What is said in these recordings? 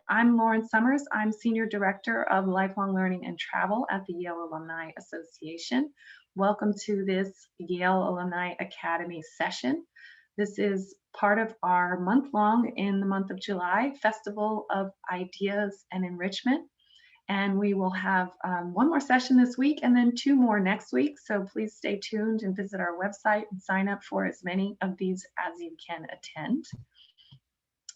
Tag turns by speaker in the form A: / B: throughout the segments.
A: I'm Lauren Summers. I'm Senior Director of Lifelong Learning and Travel at the Yale Alumni Association. Welcome to this Yale Alumni Academy session. This is part of our month-long, in the month of July, Festival of Ideas and Enrichment. And we will have one more session this week and then two more next week. So please stay tuned and visit our website and sign up for as many of these as you can attend.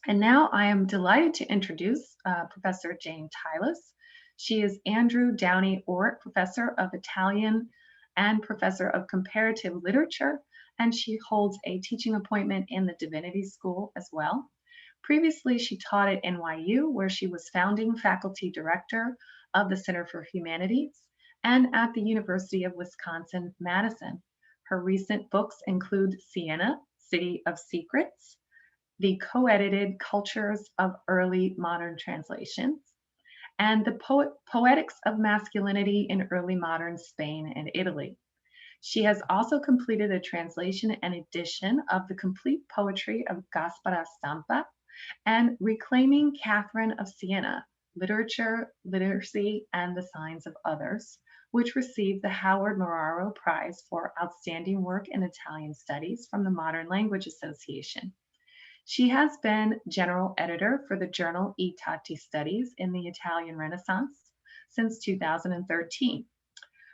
A: And now I am delighted to introduce Professor Jane Tylas. She is Andrew Downey Orrick Professor of Italian and Professor of Comparative Literature, and she holds a teaching appointment in the Divinity School as well. Previously, she taught at NYU, where she was founding faculty director of the Center for Humanities, and at the University of Wisconsin-Madison. Her recent books include Siena, City of Secrets, the co-edited Cultures of Early Modern Translations, and the Poetics of Masculinity in Early Modern Spain and Italy. She has also completed a translation and edition of the complete poetry of Gaspara Stampa and Reclaiming Catherine of Siena, Literature, Literacy, and the Signs of Others, which received the Howard Moraro Prize for Outstanding Work in Italian Studies from the Modern Language Association. She has been general editor for the journal I Tatti Studies in the Italian Renaissance since 2013.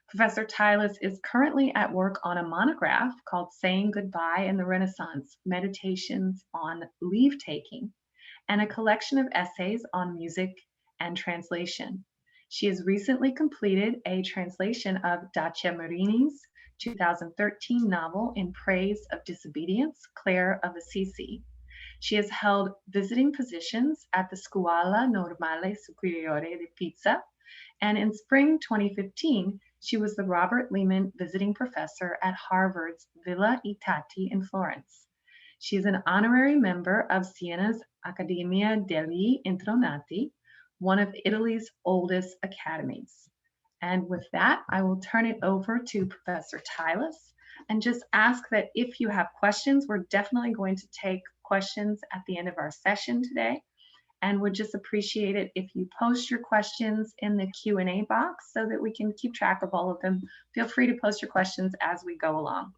A: Professor Tylas is currently at work on a monograph called Saying Goodbye in the Renaissance, Meditations on Leave-Taking, and a collection of essays on music and translation. She has recently completed a translation of Dacia Marini's 2013 novel In Praise of Disobedience, Clare of Assisi. She has held visiting positions at the Scuola Normale Superiore di Pisa, and in spring 2015, she was the Robert Lehman Visiting Professor at Harvard's Villa I Tatti in Florence. She is an honorary member of Siena's Accademia degli Intronati, one of Italy's oldest academies. And with that, I will turn it over to Professor Tylas and just ask that if you have questions, we're definitely going to take questions at the end of our session today, and would just appreciate it if you post your questions in the Q&A box so that we can keep track of all of them. Feel free to post your questions as we go along.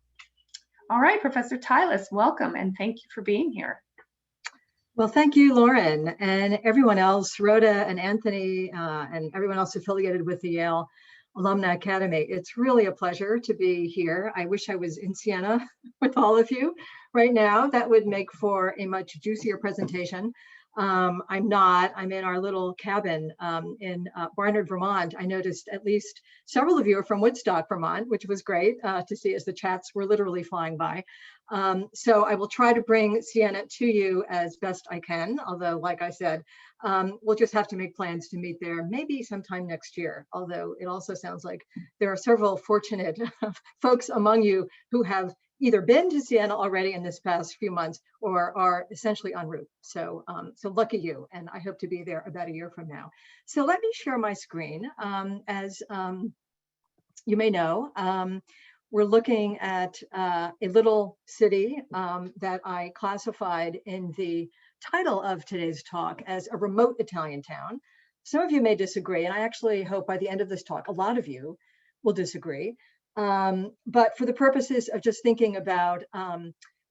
A: All right, Professor Tylas, welcome, and thank you for being here.
B: Well, thank you, Lauren, and everyone else, Rhoda and Anthony, and everyone else affiliated with the Yale Alumni Academy. It's really a pleasure to be here. I wish I was in Siena with all of you right now. That would make for a much juicier presentation. I'm not. I'm in our little cabin in Barnard, Vermont. I noticed at least several of you are from Woodstock, Vermont, which was great to see as the chats were literally flying by. So I will try to bring Siena to you as best I can, although, like I said, we'll just have to make plans to meet there maybe sometime next year, although it also sounds like there are several fortunate folks among you who have either been to Siena already in this past few months or are essentially en route. So, so lucky you, and I hope to be there about a year from now. So let me share my screen. As you may know, we're looking at a little city that I classified in the title of today's talk as a remote Italian town. Some of you may disagree, and I actually hope by the end of this talk, a lot of you will disagree. But for the purposes of just thinking about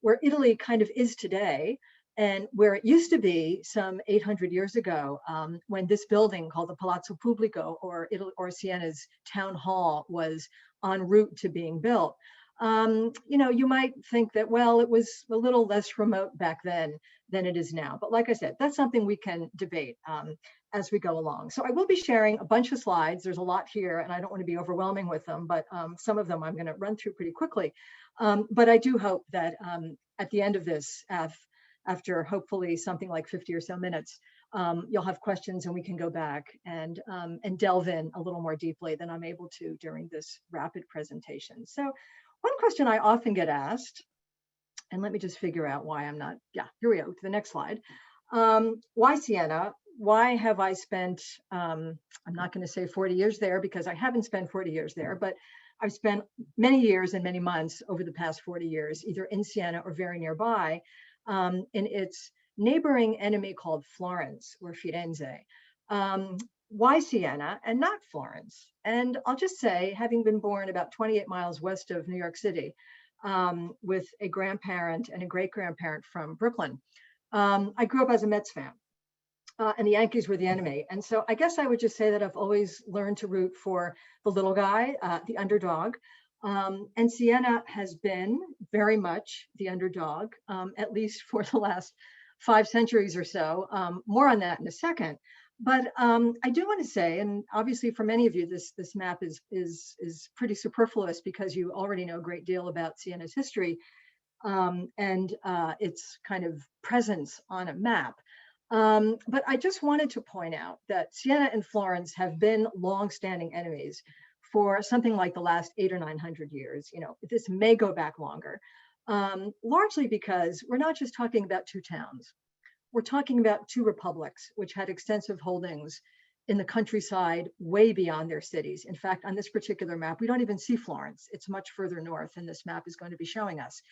B: where Italy kind of is today and where it used to be some 800 years ago, when this building called the Palazzo Pubblico, or Siena's town hall, was en route to being built, you know, you might think that, well, it was a little less remote back then than it is now. But like I said, that's something we can debate as we go along. So I will be sharing a bunch of slides. There's a lot here, and I don't want to be overwhelming with them, but some of them I'm going to run through pretty quickly. But I do hope that at the end of this, after hopefully something like 50 or so minutes, you'll have questions and we can go back and delve in a little more deeply than I'm able to during this rapid presentation. So one question I often get asked, and let me just figure out why I'm not, yeah, here we go, to the next slide. Why Siena? Why have I spent, I'm not going to say 40 years there because I haven't spent 40 years there, but I've spent many years and many months over the past 40 years, either in Siena or very nearby, in its neighboring enemy called Florence or Firenze. Why Siena and not Florence? And I'll just say, having been born about 28 miles west of New York City, with a grandparent and a great-grandparent from Brooklyn, I grew up as a Mets fan. And the Yankees were the enemy. And so I guess I would just say that I've always learned to root for the little guy, the underdog. And Siena has been very much the underdog, at least for the last 5 centuries or so. More on that in a second. But I do want to say, and obviously for many of you, this map is pretty superfluous because you already know a great deal about Siena's history and its kind of presence on a map. But I just wanted to point out that Siena and Florence have been long-standing enemies for something like the last 800 or 900 years. You know, this may go back longer, largely because we're not just talking about 2 towns. We're talking about 2 republics, which had extensive holdings in the countryside way beyond their cities. In fact, on this particular map, we don't even see Florence. It's much further north, and this map is going to be showing us.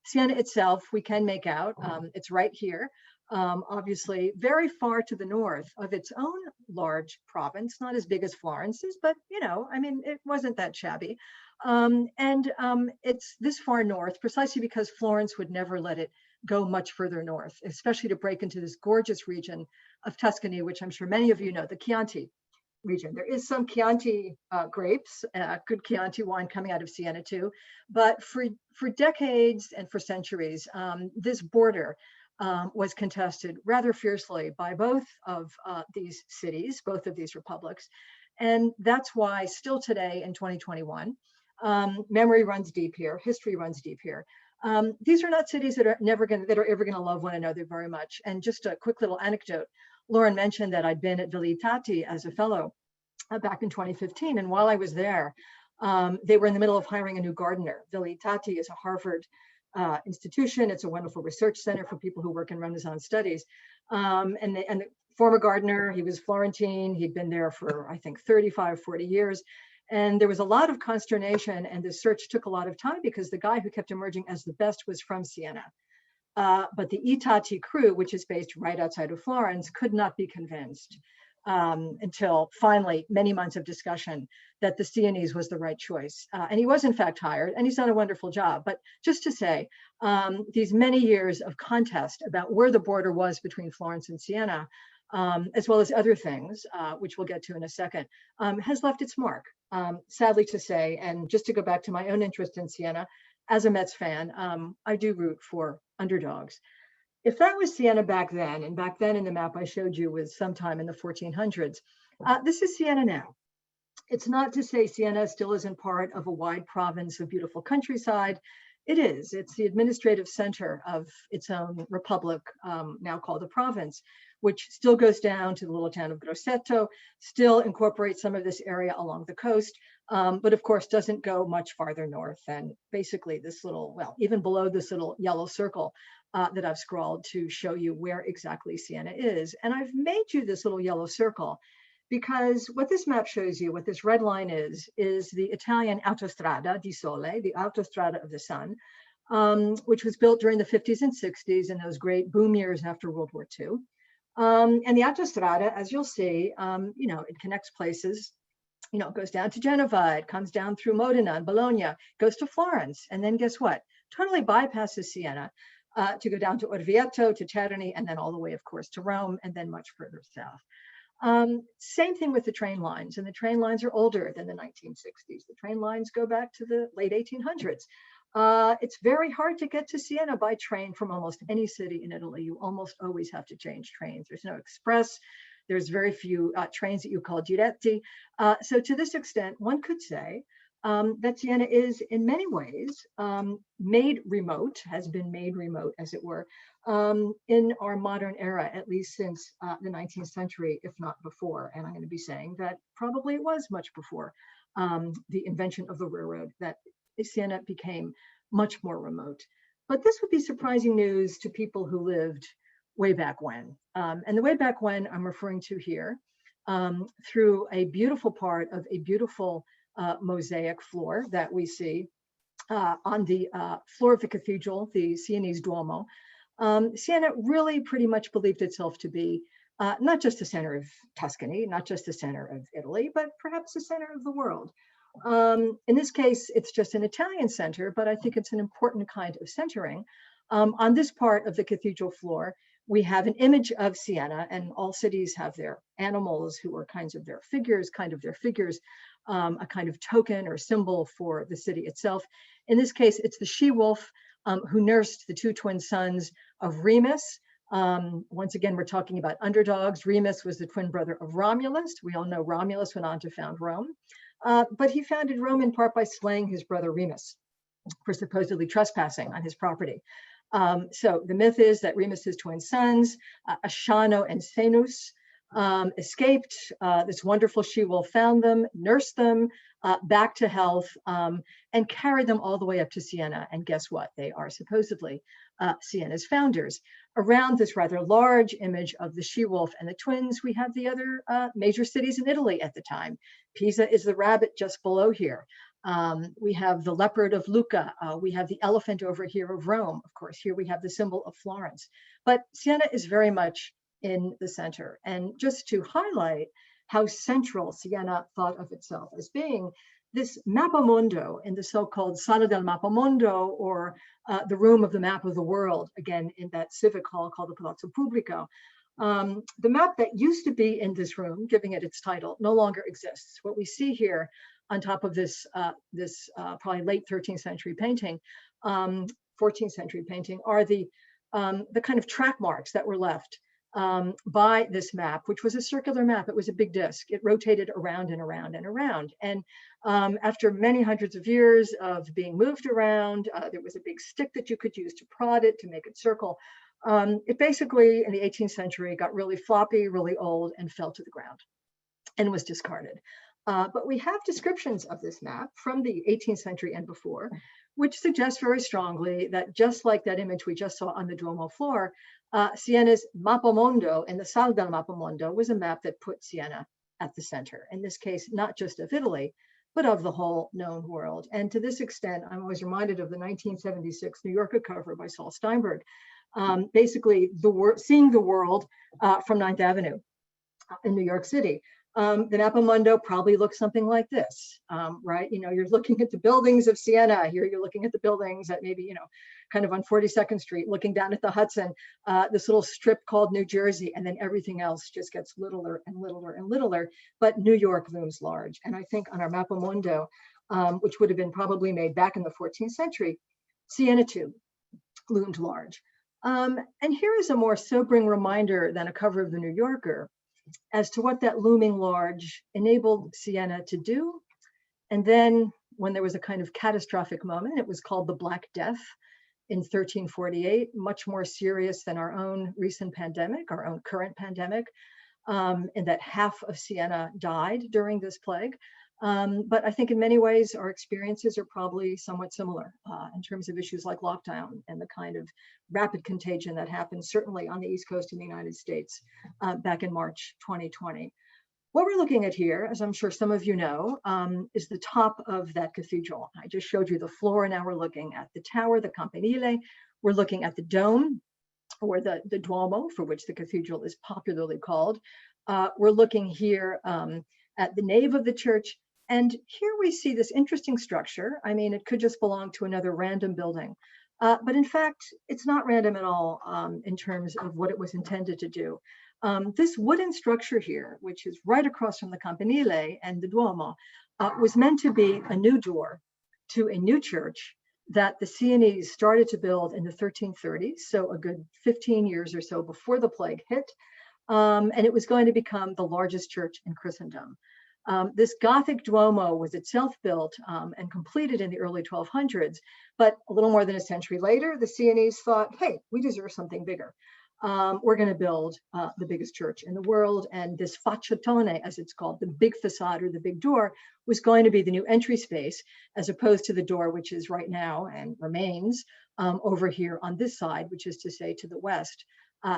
B: Siena itself, we can make out. It's right here. Obviously very far to the north of its own large province, not as big as Florence's, but you know, I mean, it wasn't that shabby. It's this far north precisely because Florence would never let it go much further north, especially to break into this gorgeous region of Tuscany, which I'm sure many of you know, the Chianti region. There is some Chianti grapes, good Chianti wine coming out of Siena too, but for decades and for centuries, this border was contested rather fiercely by both of these cities, both of these republics. And that's why still today in 2021, memory runs deep here, history runs deep here. These are not cities that are ever going to love one another very much. And just a quick little anecdote, Lauren mentioned that I'd been at Vidalia as a fellow back in 2015. And while I was there, they were in the middle of hiring a new gardener. Vidalia is a Harvard institution. It's a wonderful research center for people who work in Renaissance studies. And the former gardener, he was Florentine. He'd been there for, I think, 35, 40 years. And there was a lot of consternation, and the search took a lot of time because the guy who kept emerging as the best was from Siena. But the Itati crew, which is based right outside of Florence, could not be convinced until finally many months of discussion that the Sienese was the right choice. And he was in fact hired, and he's done a wonderful job. But just to say, these many years of contest about where the border was between Florence and Siena, as well as other things, which we'll get to in a second, has left its mark, sadly to say. And just to go back to my own interest in Siena, as a Mets fan, I do root for underdogs. If that was Siena back then, and back then in the map I showed you was sometime in the 1400s, this is Siena now. It's not to say Siena still isn't part of a wide province of beautiful countryside. It is. It's the administrative center of its own republic, now called a province, which still goes down to the little town of Grosseto, still incorporates some of this area along the coast, but of course doesn't go much farther north than basically this little, well, even below this little yellow circle that I've scrawled to show you where exactly Siena is. And I've made you this little yellow circle because what this map shows you, what this red line is the Italian Autostrada di Sole, the Autostrada of the Sun, which was built during the 50s and 60s in those great boom years after World War II. And the Autostrada, as you'll see, you know, it connects places, you know, it goes down to Genova, it comes down through Modena and Bologna, goes to Florence, and then guess what? Totally bypasses Siena to go down to Orvieto, to Terni, and then all the way, of course, to Rome, and then much further south. Same thing with the train lines, and the train lines are older than the 1960s. The train lines go back to the late 1800s. It's very hard to get to Siena by train from almost any city in Italy. You almost always have to change trains. There's no express. There's very few trains that you call diretti. So to this extent, one could say that Siena is in many ways made remote, has been made remote, as it were, in our modern era, at least since the 19th century, if not before. And I'm going to be saying that probably it was much before the invention of the railroad that Siena became much more remote. But this would be surprising news to people who lived way back when. And the way back when I'm referring to here, through a beautiful part of a beautiful mosaic floor that we see on the floor of the cathedral, the Sienese Duomo. Siena really pretty much believed itself to be not just the center of Tuscany, not just the center of Italy, but perhaps the center of the world. In this case, it's just an Italian center, but I think it's an important kind of centering. On this part of the cathedral floor, we have an image of Siena, and all cities have their animals who are kind of their figures, a kind of token or symbol for the city itself. In this case, it's the she-wolf who nursed the two twin sons of Remus. Once again, we're talking about underdogs. Remus was the twin brother of Romulus. We all know Romulus went on to found Rome. But he founded Rome in part by slaying his brother Remus for supposedly trespassing on his property. So the myth is that Remus's twin sons, Asciano and Senus, escaped. This wonderful she-wolf found them, nursed them back to health, and carried them all the way up to Siena. And guess what? They are supposedly Siena's founders. Around this rather large image of the she-wolf and the twins, we have the other major cities in Italy at the time. Pisa is the rabbit just below here. We have the leopard of Lucca. We have the elephant over here of Rome. Of course, here we have the symbol of Florence. But Siena is very much in the center. And just to highlight how central Siena thought of itself as being, this mappamondo in the so-called Sala del Mappamondo, or the room of the map of the world, again, in that civic hall called the Palazzo Pubblico. The map that used to be in this room, giving it its title, no longer exists. What we see here on top of this, probably late 13th century painting, 14th century painting, are the kind of track marks that were left by this map, which was a circular map. It was a big disc. It rotated around and around and around. And after many hundreds of years of being moved around, there was a big stick that you could use to prod it, to make it circle. It basically, in the 18th century, got really floppy, really old, and fell to the ground and was discarded. But we have descriptions of this map from the 18th century and before, which suggests very strongly that just like that image we just saw on the Duomo floor, Siena's Mappamondo and the Sala del Mappamondo was a map that put Siena at the center. In this case, not just of Italy, but of the whole known world. And to this extent, I'm always reminded of the 1976 New Yorker cover by Saul Steinberg, basically seeing the world from 9th Avenue in New York City. The Mappamondo probably looks something like this, right? You know, you're looking at the buildings of Siena. Here you're looking at the buildings at maybe, you know, kind of on 42nd Street, looking down at the Hudson, this little strip called New Jersey, and then everything else just gets littler and littler and littler, but New York looms large. And I think on our Mappamondo, which would have been probably made back in the 14th century, Siena too loomed large. And here is a more sobering reminder than a cover of the New Yorker as to what that looming large enabled Siena to do. And then when there was a kind of catastrophic moment, it was called the Black Death in 1348, much more serious than our own recent pandemic, our own current pandemic, in that half of Siena died during this plague. But I think in many ways, our experiences are probably somewhat similar in terms of issues like lockdown and the kind of rapid contagion that happened, certainly on the East Coast in the United States back in March 2020. What we're looking at here, as I'm sure some of you know, is the top of that cathedral. I just showed you the floor, and now we're looking at the tower, the campanile. We're looking at the dome, or the Duomo, for which the cathedral is popularly called. We're looking here at the nave of the church. And here we see this interesting structure. I mean, it could just belong to another random building. But in fact, it's not random at all in terms of what it was intended to do. This wooden structure here, which is right across from the Campanile and the Duomo, was meant to be a new door to a new church that the Sienese started to build in the 1330s, so a good 15 years or so before the plague hit. And it was going to become the largest church in Christendom. This Gothic Duomo was itself built and completed in the early 1200s, but a little more than a century later, the Sienese thought, hey, we deserve something bigger. We're going to build the biggest church in the world, and this facciatone, as it's called, the big facade or the big door, was going to be the new entry space, as opposed to the door which is right now and remains over here on this side, which is to say to the west,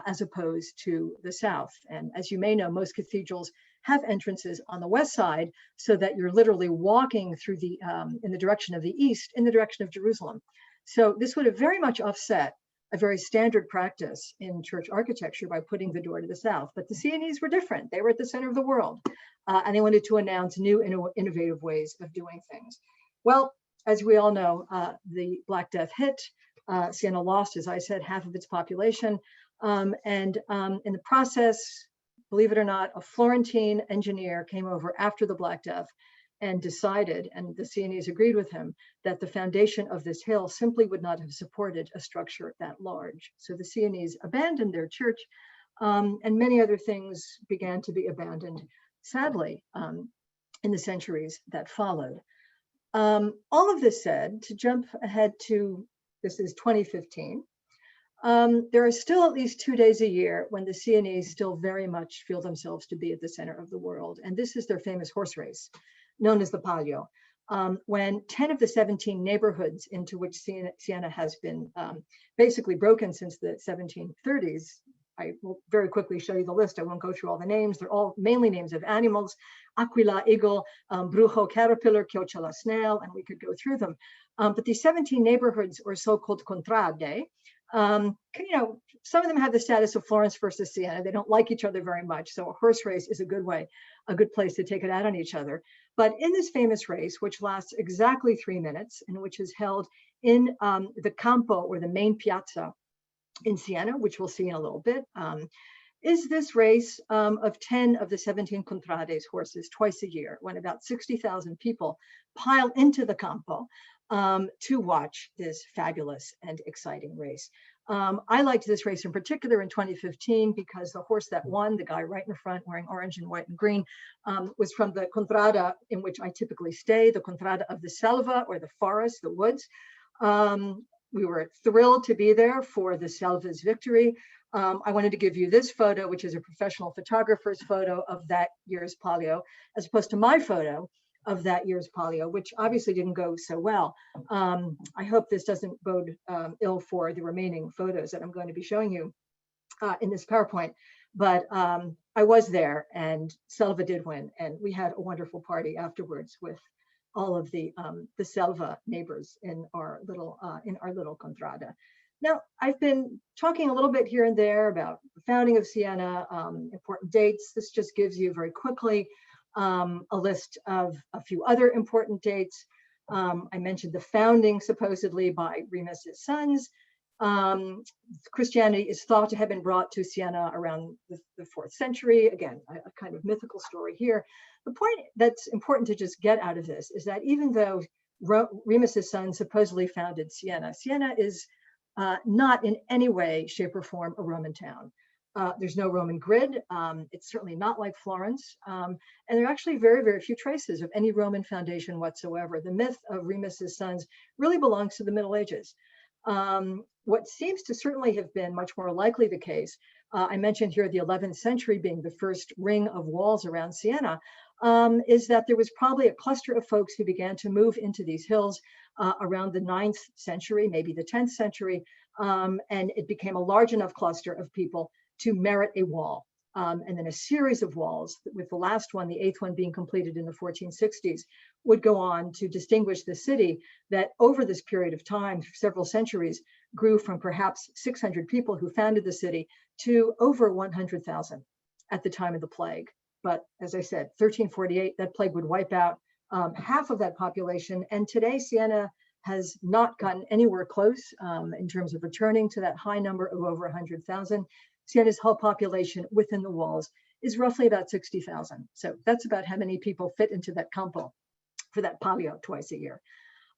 B: as opposed to the south. And as you may know, most cathedrals have entrances on the west side, so that you're literally walking through the in the direction of the east, in the direction of Jerusalem. So this would have very much offset a very standard practice in church architecture by putting the door to the south. But the Sienese were different. They were at the center of the world, and they wanted to announce new innovative ways of doing things. Well, as we all know, the Black Death hit. Siena lost, as I said, half of its population. And in the process, believe it or not, a Florentine engineer came over after the Black Death and decided, and the Sienese agreed with him, that the foundation of this hill simply would not have supported a structure that large. So the Sienese abandoned their church, and many other things began to be abandoned, sadly, in the centuries that followed. All of this said, to jump ahead to, this is 2015, there are still at least 2 days a year when the Sienese still very much feel themselves to be at the center of the world. And this is their famous horse race, known as the Palio, when 10 of the 17 neighborhoods into which Siena has been basically broken since the 1730s. I will very quickly show you the list. I won't go through all the names. They're all mainly names of animals: aquila, eagle, brujo, caterpillar, chiocciola, snail, and we could go through them. But these 17 neighborhoods, or so-called contrade, some of them have the status of Florence versus Siena. They don't like each other very much. So a horse race is a good place to take it out on each other. But in this famous race, which lasts exactly 3 minutes and which is held in the Campo, or the main piazza in Siena, which we'll see in a little bit, is this race of 10 of the 17 contrades horses twice a year, when about 60,000 people pile into the Campo to watch this fabulous and exciting race. I liked this race in particular in 2015 because the horse that won, the guy right in the front wearing orange and white and green, was from the contrada in which I typically stay, the contrada of the selva, or the forest, the woods. We were thrilled to be there for the selva's victory. I wanted to give you this photo, which is a professional photographer's photo of that year's Palio, as opposed to my photo of that year's Palio, which obviously didn't go so well. I hope this doesn't bode ill for the remaining photos that I'm going to be showing you in this PowerPoint. But I was there, and Selva did win, and we had a wonderful party afterwards with all of the Selva neighbors in our little contrada. Now, I've been talking a little bit here and there about the founding of Siena, important dates. This just gives you very quickly a list of a few other important dates. I mentioned the founding supposedly by Remus's sons. Christianity is thought to have been brought to Siena around the 4th century. Again, a kind of mythical story here. The point that's important to just get out of this is that even though Remus's sons supposedly founded Siena, Siena is not in any way, shape, or form a Roman town. There's no Roman grid. It's certainly not like Florence. And there are actually very, very few traces of any Roman foundation whatsoever. The myth of Remus's sons really belongs to the Middle Ages. What seems to certainly have been much more likely the case, I mentioned here the 11th century being the first ring of walls around Siena, is that there was probably a cluster of folks who began to move into these hills around the 9th century, maybe the 10th century, and it became a large enough cluster of people to merit a wall. And then a series of walls, with the last one, the 8th one, being completed in the 1460s, would go on to distinguish the city that over this period of time, several centuries, grew from perhaps 600 people who founded the city to over 100,000 at the time of the plague. But as I said, 1348, that plague would wipe out half of that population. And today, Siena has not gotten anywhere close in terms of returning to that high number of over 100,000. Siena's whole population within the walls is roughly about 60,000. So that's about how many people fit into that campo for that palio twice a year.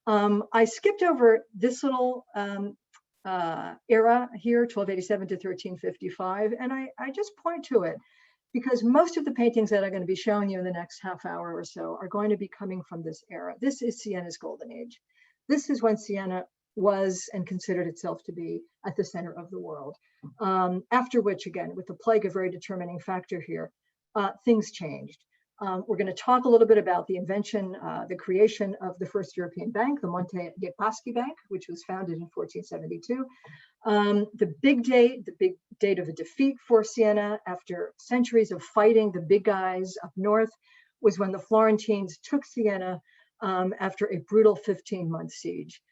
B: I skipped over this little era here, 1287 to 1355, and I just point to it because most of the paintings that I'm going to be showing you in the next half hour or so are going to be coming from this era. This is Siena's golden age. This is when Siena was and considered itself to be at the center of the world. After which, again, with the plague a very determining factor here, things changed. We're going to talk a little bit about the invention, the creation of the first European bank, the Monte dei Paschi Bank, which was founded in 1472. The big date of a defeat for Siena after centuries of fighting the big guys up north was when the Florentines took Siena after a brutal 15-month siege.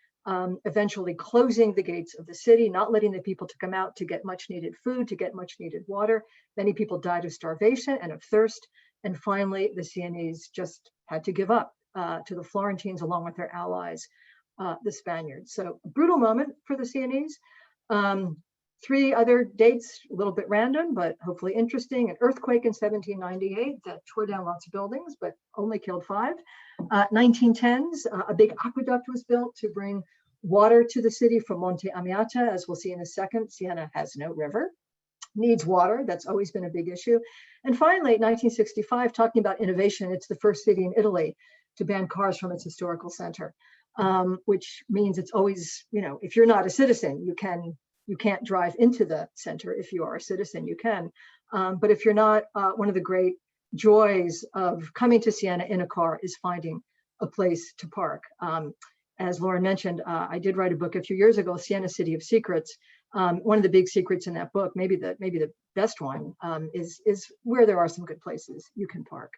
B: eventually closing the gates of the city, not letting the people to come out to get much needed food, to get much needed water. Many people died of starvation and of thirst. And finally, the Sienese just had to give up to the Florentines along with their allies, the Spaniards. So a brutal moment for the Sienese. Three other dates, a little bit random, but hopefully interesting. An earthquake in 1798 that tore down lots of buildings, but only killed 5. 1910s, a big aqueduct was built to bring water to the city from Monte Amiata. As we'll see in a second, Siena has no river, needs water. That's always been a big issue. And finally, 1965, talking about innovation, it's the first city in Italy to ban cars from its historical center, which means it's always, if you're not a citizen, you can't drive into the center. If you are a citizen, you can. But if you're not, one of the great joys of coming to Siena in a car is finding a place to park. As Lauren mentioned, I did write a book a few years ago, Siena, City of Secrets. One of the big secrets in that book, maybe the best one, is where there are some good places you can park.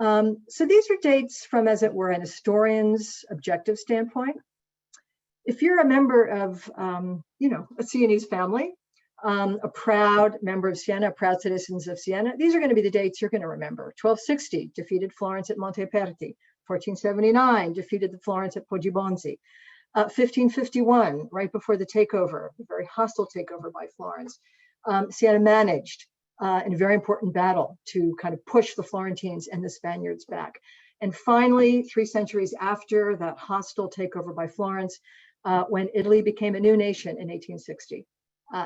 B: So these are dates from, as it were, an historian's objective standpoint. If you're a member of, a Sienese family, a proud member of Siena, proud citizens of Siena, these are going to be the dates you're going to remember. 1260, defeated Florence at Monteperti. 1479, defeated the Florence at Poggibonsi. 1551, right before the takeover, a very hostile takeover by Florence, Siena managed in a very important battle to kind of push the Florentines and the Spaniards back. And finally, 3 centuries after that hostile takeover by Florence, when Italy became a new nation in 1860,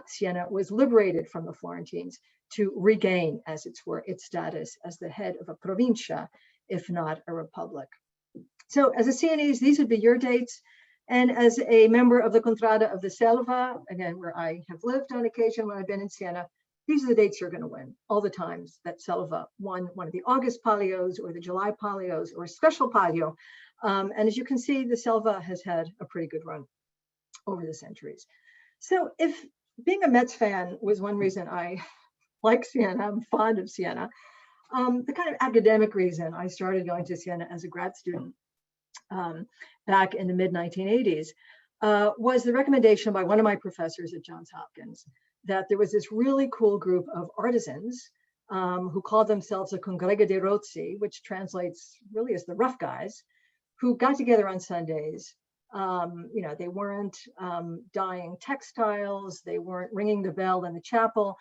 B: Siena was liberated from the Florentines to regain, as it were, its status as the head of a provincia, if not a republic. So as a Sienese, these would be your dates. And as a member of the Contrada of the Selva, again, where I have lived on occasion when I've been in Siena, these are the dates you're going to win all the times that Selva won one of the August Palios or the July Palios or a special Palio. And as you can see, the Selva has had a pretty good run over the centuries. So if being a Mets fan was one reason I like Siena, I'm fond of Siena, the kind of academic reason I started going to Siena as a grad student back in the mid-1980s was the recommendation by one of my professors at Johns Hopkins that there was this really cool group of artisans who called themselves a Congrega dei Rozzi, which translates really as the rough guys, who got together on Sundays. They weren't dyeing textiles, they weren't ringing the bell in the chapel,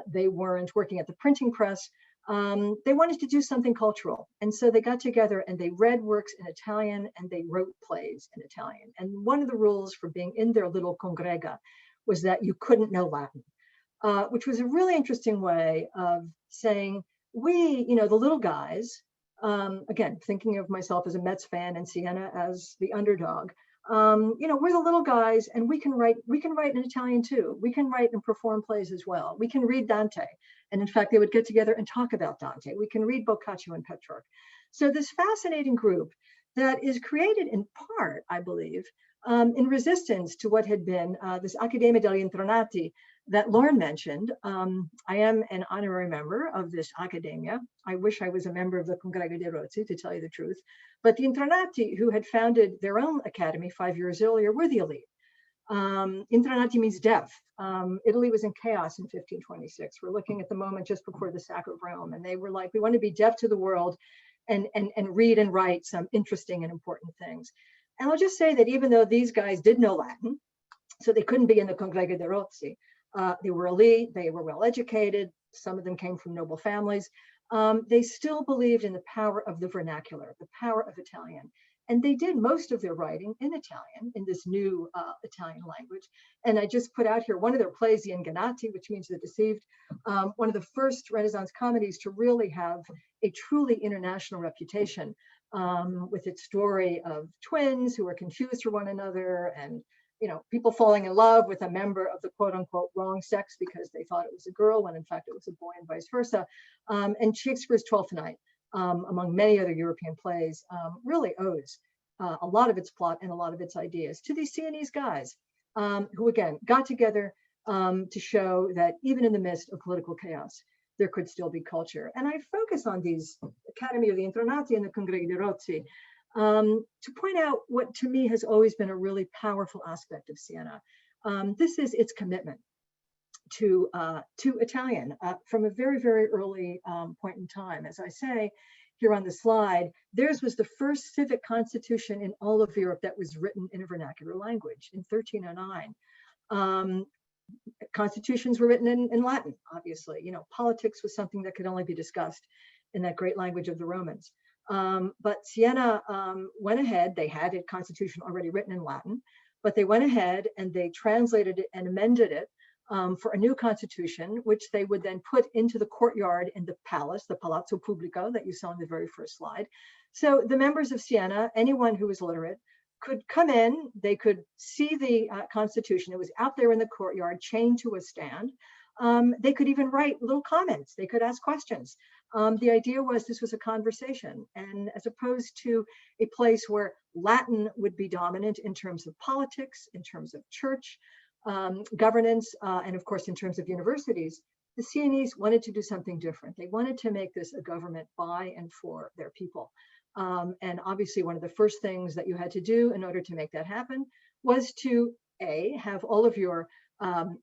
B: they weren't working at the printing press. They wanted to do something cultural. And so they got together and they read works in Italian and they wrote plays in Italian. And one of the rules for being in their little congrega was that you couldn't know Latin, which was a really interesting way of saying, we, the little guys, again, thinking of myself as a Mets fan and Siena as the underdog, we're the little guys and we can write in Italian too. We can write and perform plays as well. We can read Dante. And in fact, they would get together and talk about Dante. We can read Boccaccio and Petrarch. So this fascinating group that is created in part, I believe, in resistance to what had been this Accademia degli Intronati that Lauren mentioned. I am an honorary member of this Accademia. I wish I was a member of the Congrega dei Rozzi, to tell you the truth. But the Intronati, who had founded their own academy 5 years earlier, were the elite. Intronati means deaf. Italy was in chaos in 1526. We're looking at the moment just before the sack of Rome. And they were like, we want to be deaf to the world and read and write some interesting and important things. And I'll just say that even though these guys did know Latin, so they couldn't be in the Congrega dei Rozzi, they were elite, they were well educated, some of them came from noble families. They still believed in the power of the vernacular, the power of Italian. And they did most of their writing in Italian, in this new Italian language. And I just put out here one of their plays, The Ingannati, which means the deceived, one of the first Renaissance comedies to really have a truly international reputation, with its story of twins who are confused for one another and people falling in love with a member of the quote unquote wrong sex because they thought it was a girl when in fact it was a boy and vice versa. And Shakespeare's Twelfth Night, among many other European plays, really owes a lot of its plot and a lot of its ideas to these Sienese guys who again got together to show that even in the midst of political chaos, there could still be culture. And I focus on these Academy of the Intronati and the Congrega dei Rozzi to point out what to me has always been a really powerful aspect of Siena. This is its commitment to Italian from a very, very early point in time. As I say here on the slide, theirs was the first civic constitution in all of Europe that was written in a vernacular language in 1309. Constitutions were written in Latin, obviously. You know, politics was something that could only be discussed in that great language of the Romans. But Siena went ahead, they had a constitution already written in Latin, but they went ahead and they translated it and amended it for a new constitution, which they would then put into the courtyard in the palace, the Palazzo Pubblico that you saw in the very first slide. So the members of Siena, anyone who was literate, could come in, they could see the constitution. It was out there in the courtyard, chained to a stand. They could even write little comments. They could ask questions. The idea was this was a conversation, and as opposed to a place where Latin would be dominant in terms of politics, in terms of church, governance, and of course, in terms of universities, the Sienese wanted to do something different. They wanted to make this a government by and for their people. And obviously, one of the first things that you had to do in order to make that happen was to A, have all of your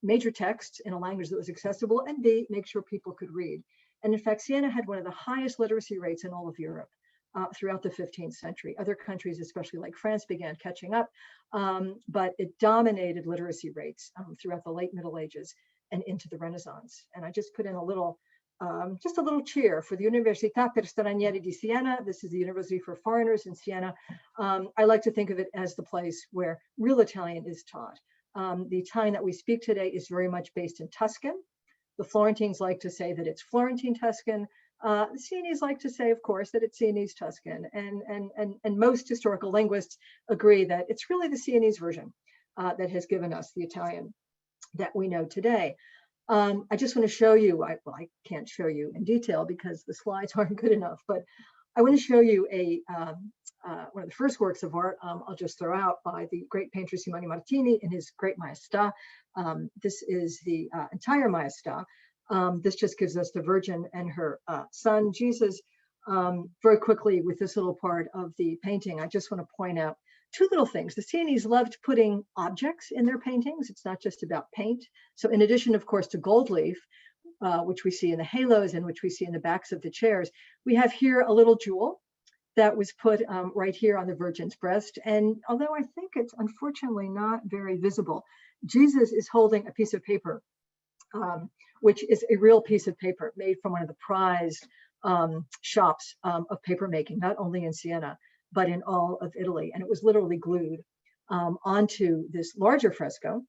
B: major texts in a language that was accessible, and B, make sure people could read. And in fact, Siena had one of the highest literacy rates in all of Europe throughout the 15th century. Other countries, especially like France, began catching up, but it dominated literacy rates throughout the late Middle Ages and into the Renaissance. And I just put in a little, just a little cheer for the Università per Stranieri di Siena. This is the University for Foreigners in Siena. I like to think of it as the place where real Italian is taught. The Italian that we speak today is very much based in Tuscan. The Florentines like to say that it's Florentine Tuscan. The Sienese like to say, of course, that it's Sienese Tuscan. And most historical linguists agree that it's really the Sienese version that has given us the Italian that we know today. I just want to show you, well, I can't show you in detail because the slides aren't good enough, but I want to show you one of the first works of art I'll just throw out by the great painter Simone Martini in his great Maestà. This is the entire Maestà. This just gives us the Virgin and her son, Jesus. Very quickly with this little part of the painting, I just want to point out two little things. The Sienese loved putting objects in their paintings. It's not just about paint. So in addition, of course, to gold leaf, which we see in the halos and which we see in the backs of the chairs, we have here a little jewel that was put right here on the Virgin's breast. And although I think it's unfortunately not very visible, Jesus is holding a piece of paper, which is a real piece of paper made from one of the prized shops of paper making, not only in Siena, but in all of Italy. And it was literally glued onto this larger fresco,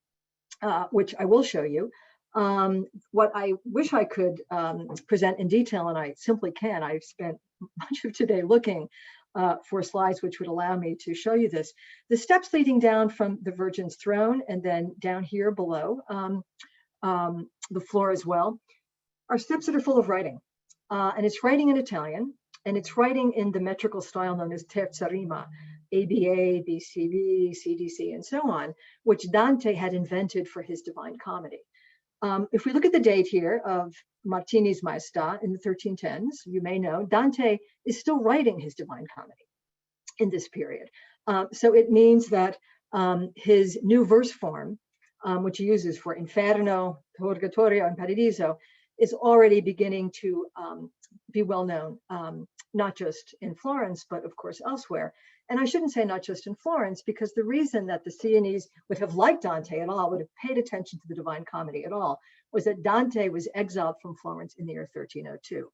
B: which I will show you. What I wish I could present in detail, and I simply can't. I've spent much of today looking for slides which would allow me to show you this. The steps leading down from the Virgin's throne and then down here below the floor as well are steps that are full of writing. And it's writing in Italian, and it's writing in the metrical style known as terza rima, ABA, BCB, CDC, and so on, which Dante had invented for his Divine Comedy. If we look at the date here of Martini's Maestà in the 1310s, you may know Dante is still writing his Divine Comedy in this period. So it means that his new verse form, which he uses for Inferno, Purgatorio, and Paradiso, is already beginning to be well known, not just in Florence, but of course elsewhere. And I shouldn't say not just in Florence, because the reason that the Sienese would have liked Dante at all, would have paid attention to the Divine Comedy at all, was that Dante was exiled from Florence in the year 1302.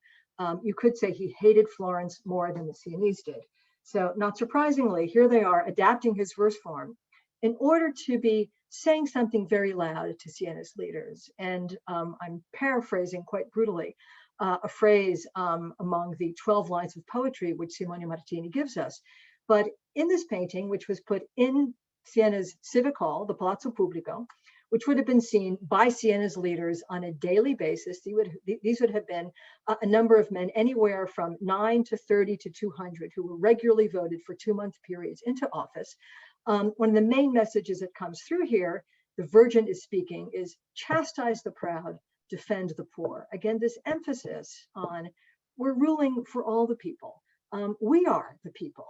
B: You could say he hated Florence more than the Sienese did. So not surprisingly, here they are adapting his verse form in order to be saying something very loud to Siena's leaders. And I'm paraphrasing quite brutally a phrase among the 12 lines of poetry which Simone Martini gives us. But in this painting, which was put in Siena's civic hall, the Palazzo Pubblico, which would have been seen by Siena's leaders on a daily basis, these would have been a number of men, anywhere from 9 to 30 to 200, who were regularly voted for 2-month periods into office. One of the main messages that comes through here, the Virgin is speaking, is chastise the proud, defend the poor. Again, this emphasis on we're ruling for all the people. We are the people.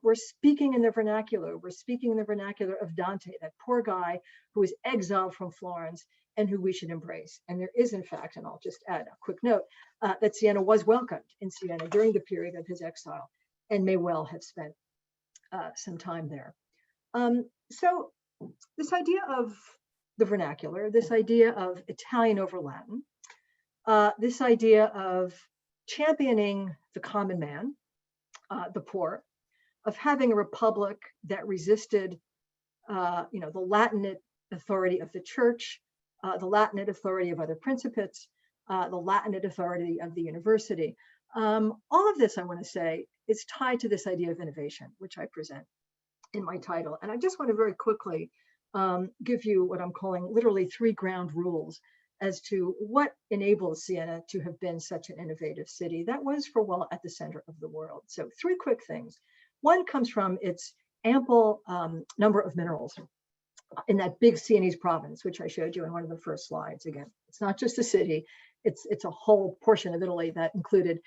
B: We're speaking in the vernacular. We're speaking in the vernacular of Dante, that poor guy who was exiled from Florence and who we should embrace. And there is, in fact, and I'll just add a quick note, that Siena was welcomed in Siena during the period of his exile and may well have spent some time there. So this idea of the vernacular, this idea of Italian over Latin, this idea of championing the common man, the poor, of having a republic that resisted, the Latinate authority of the church, the Latinate authority of other principates, the Latinate authority of the university. All of this, I want to say, is tied to this idea of innovation, which I present in my title. And I just want to very quickly give you what I'm calling literally 3 ground rules as to what enables Siena to have been such an innovative city that was for well at the center of the world. So 3 quick things. One comes from its ample number of minerals in that big Sienese province, which I showed you in one of the first slides. Again, it's not just a city, it's a whole portion of Italy that included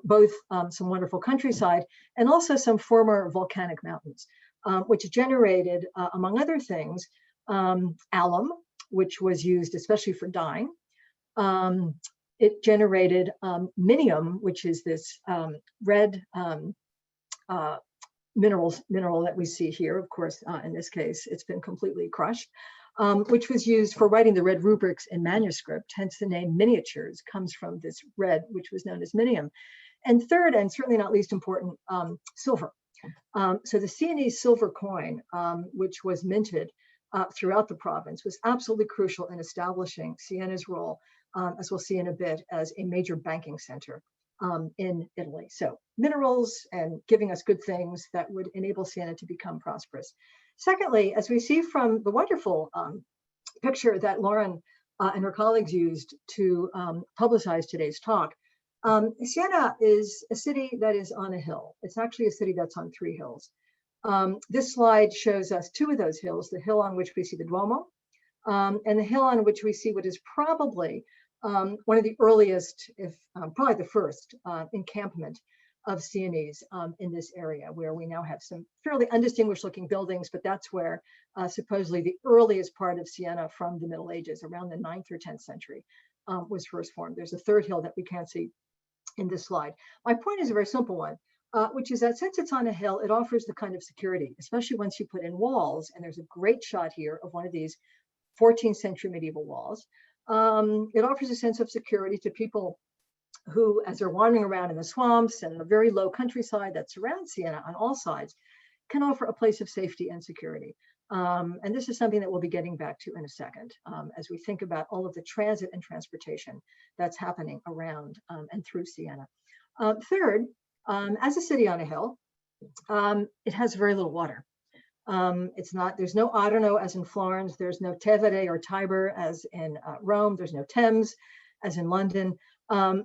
B: both some wonderful countryside and also some former volcanic mountains, which generated, among other things, alum, which was used especially for dyeing. It generated minium, which is this red mineral that we see here. Of course, in this case, it's been completely crushed, which was used for writing the red rubrics in manuscript. Hence the name miniatures comes from this red, which was known as minium. And third, and certainly not least important, silver. So the Sienese silver coin, which was minted throughout the province, was absolutely crucial in establishing Siena's role, as we'll see in a bit, as a major banking center in Italy. So minerals and giving us good things that would enable Siena to become prosperous. Secondly, as we see from the wonderful picture that Lauren and her colleagues used to publicize today's talk, Siena is a city that is on a hill. It's actually a city that's on 3 hills. This slide shows us 2 of those hills, the hill on which we see the Duomo, and the hill on which we see what is probably one of the earliest, if probably the first, encampment of Sienese in this area, where we now have some fairly undistinguished looking buildings, but that's where supposedly the earliest part of Siena from the Middle Ages, around the 9th or 10th century, was first formed. There's a 3rd hill that we can't see in this slide. My point is a very simple one, which is that since it's on a hill, it offers the kind of security, especially once you put in walls, and there's a great shot here of one of these 14th century medieval walls. It offers a sense of security to people who, as they're wandering around in the swamps and the very low countryside that surrounds Siena on all sides, can offer a place of safety and security. And this is something that we'll be getting back to in a second, as we think about all of the transit and transportation that's happening around and through Siena. Third, as a city on a hill, it has very little water. There's no Arno as in Florence, there's no Tevere or Tiber as in Rome, there's no Thames as in London.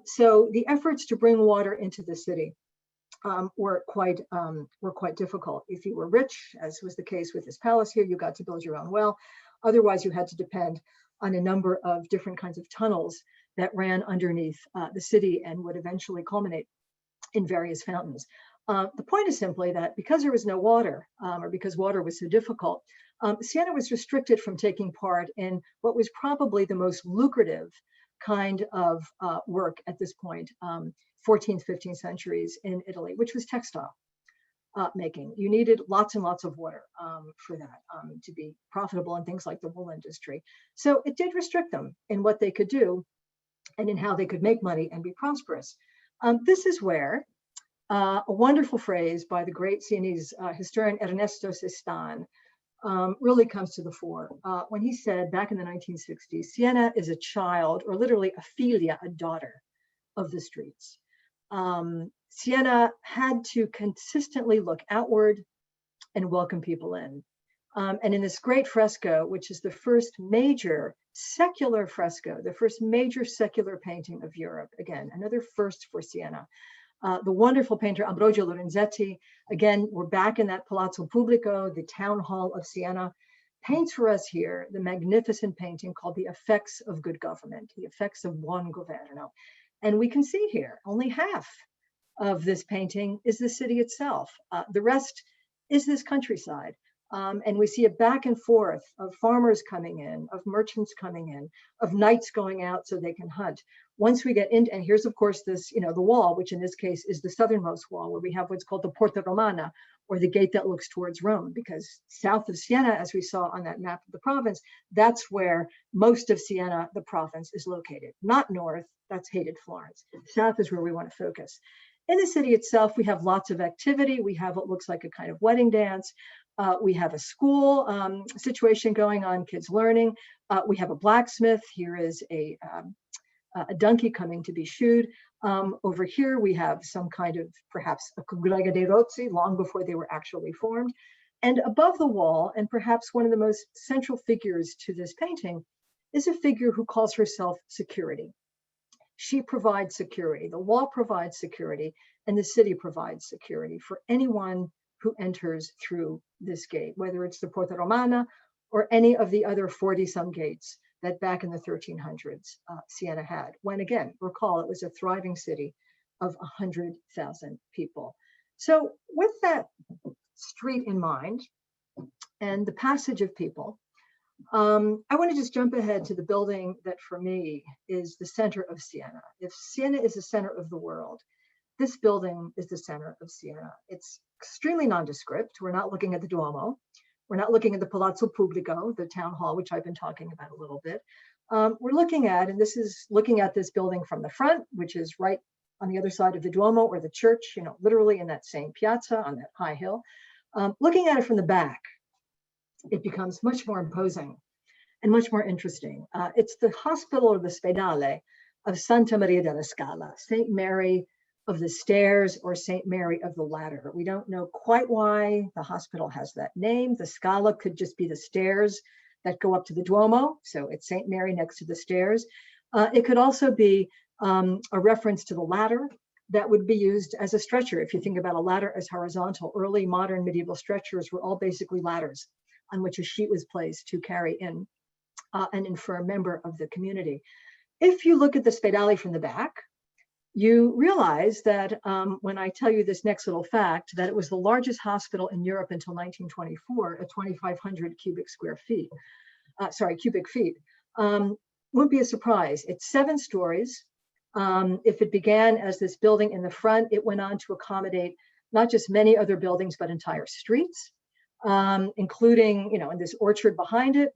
B: So the efforts to bring water into the city were quite difficult. If you were rich, as was the case with this palace here, you got to build your own well. Otherwise, you had to depend on a number of different kinds of tunnels that ran underneath the city and would eventually culminate in various fountains. The point is simply that because there was no water, or because water was so difficult, Siena was restricted from taking part in what was probably the most lucrative kind of work at this point, 14th, 15th centuries in Italy, which was textile making. You needed lots and lots of water for that to be profitable in things like the wool industry. So it did restrict them in what they could do and in how they could make money and be prosperous. This is where a wonderful phrase by the great Sienese historian Ernesto Sestan really comes to the fore when he said back in the 1960s, Siena is a child, or literally a figlia, a daughter of the streets. Siena had to consistently look outward and welcome people in. And in this great fresco, which is the first major secular fresco, the first major secular painting of Europe, again, another first for Siena. The wonderful painter Ambrogio Lorenzetti, again, we're back in that Palazzo Pubblico, the town hall of Siena, paints for us here the magnificent painting called The Effects of Good Government, the effects of buon governo. And we can see here only half of this painting is the city itself. The rest is this countryside. And we see a back and forth of farmers coming in, of merchants coming in, of knights going out so they can hunt. Once we get in, and here's of course this, the wall, which in this case is the southernmost wall, where we have what's called the Porta Romana, or the gate that looks towards Rome, because south of Siena, as we saw on that map of the province, that's where most of Siena, the province, is located. Not north, that's hated Florence. South is where we want to focus. In the city itself, we have lots of activity. We have what looks like a kind of wedding dance. We have a school situation going on, kids learning. We have a blacksmith. Here is a donkey coming to be shoed. Over here, we have some kind of perhaps a congrega dei rozzi, long before they were actually formed. And above the wall, and perhaps one of the most central figures to this painting, is a figure who calls herself security. She provides security. The wall provides security, and the city provides security for anyone who enters through this gate, whether it's the Porta Romana or any of the other 40-some gates that back in the 1300s Siena had. When again, recall, it was a thriving city of 100,000 people. So with that street in mind and the passage of people, I want to just jump ahead to the building that for me is the center of Siena. If Siena is the center of the world, this building is the center of Siena. It's extremely nondescript. We're not looking at the Duomo. We're not looking at the Palazzo Pubblico, the town hall, which I've been talking about a little bit. We're looking at, and this is looking at this building from the front, which is right on the other side of the Duomo or the church, literally in that same piazza on that high hill. Looking at it from the back, it becomes much more imposing and much more interesting. It's the hospital or the Spedale of Santa Maria della Scala, St. Mary of the Stairs or St. Mary of the Ladder. We don't know quite why the hospital has that name. The Scala could just be the stairs that go up to the Duomo. So it's St. Mary next to the stairs. It could also be a reference to the ladder that would be used as a stretcher. If you think about a ladder as horizontal, early modern medieval stretchers were all basically ladders on which a sheet was placed to carry in an infirm member of the community. If you look at the Spedale from the back, you realize that when I tell you this next little fact, that it was the largest hospital in Europe until 1924 at 2,500 cubic feet, won't be a surprise. It's 7 stories. If it began as this building in the front, it went on to accommodate not just many other buildings, but entire streets, including, in this orchard behind it,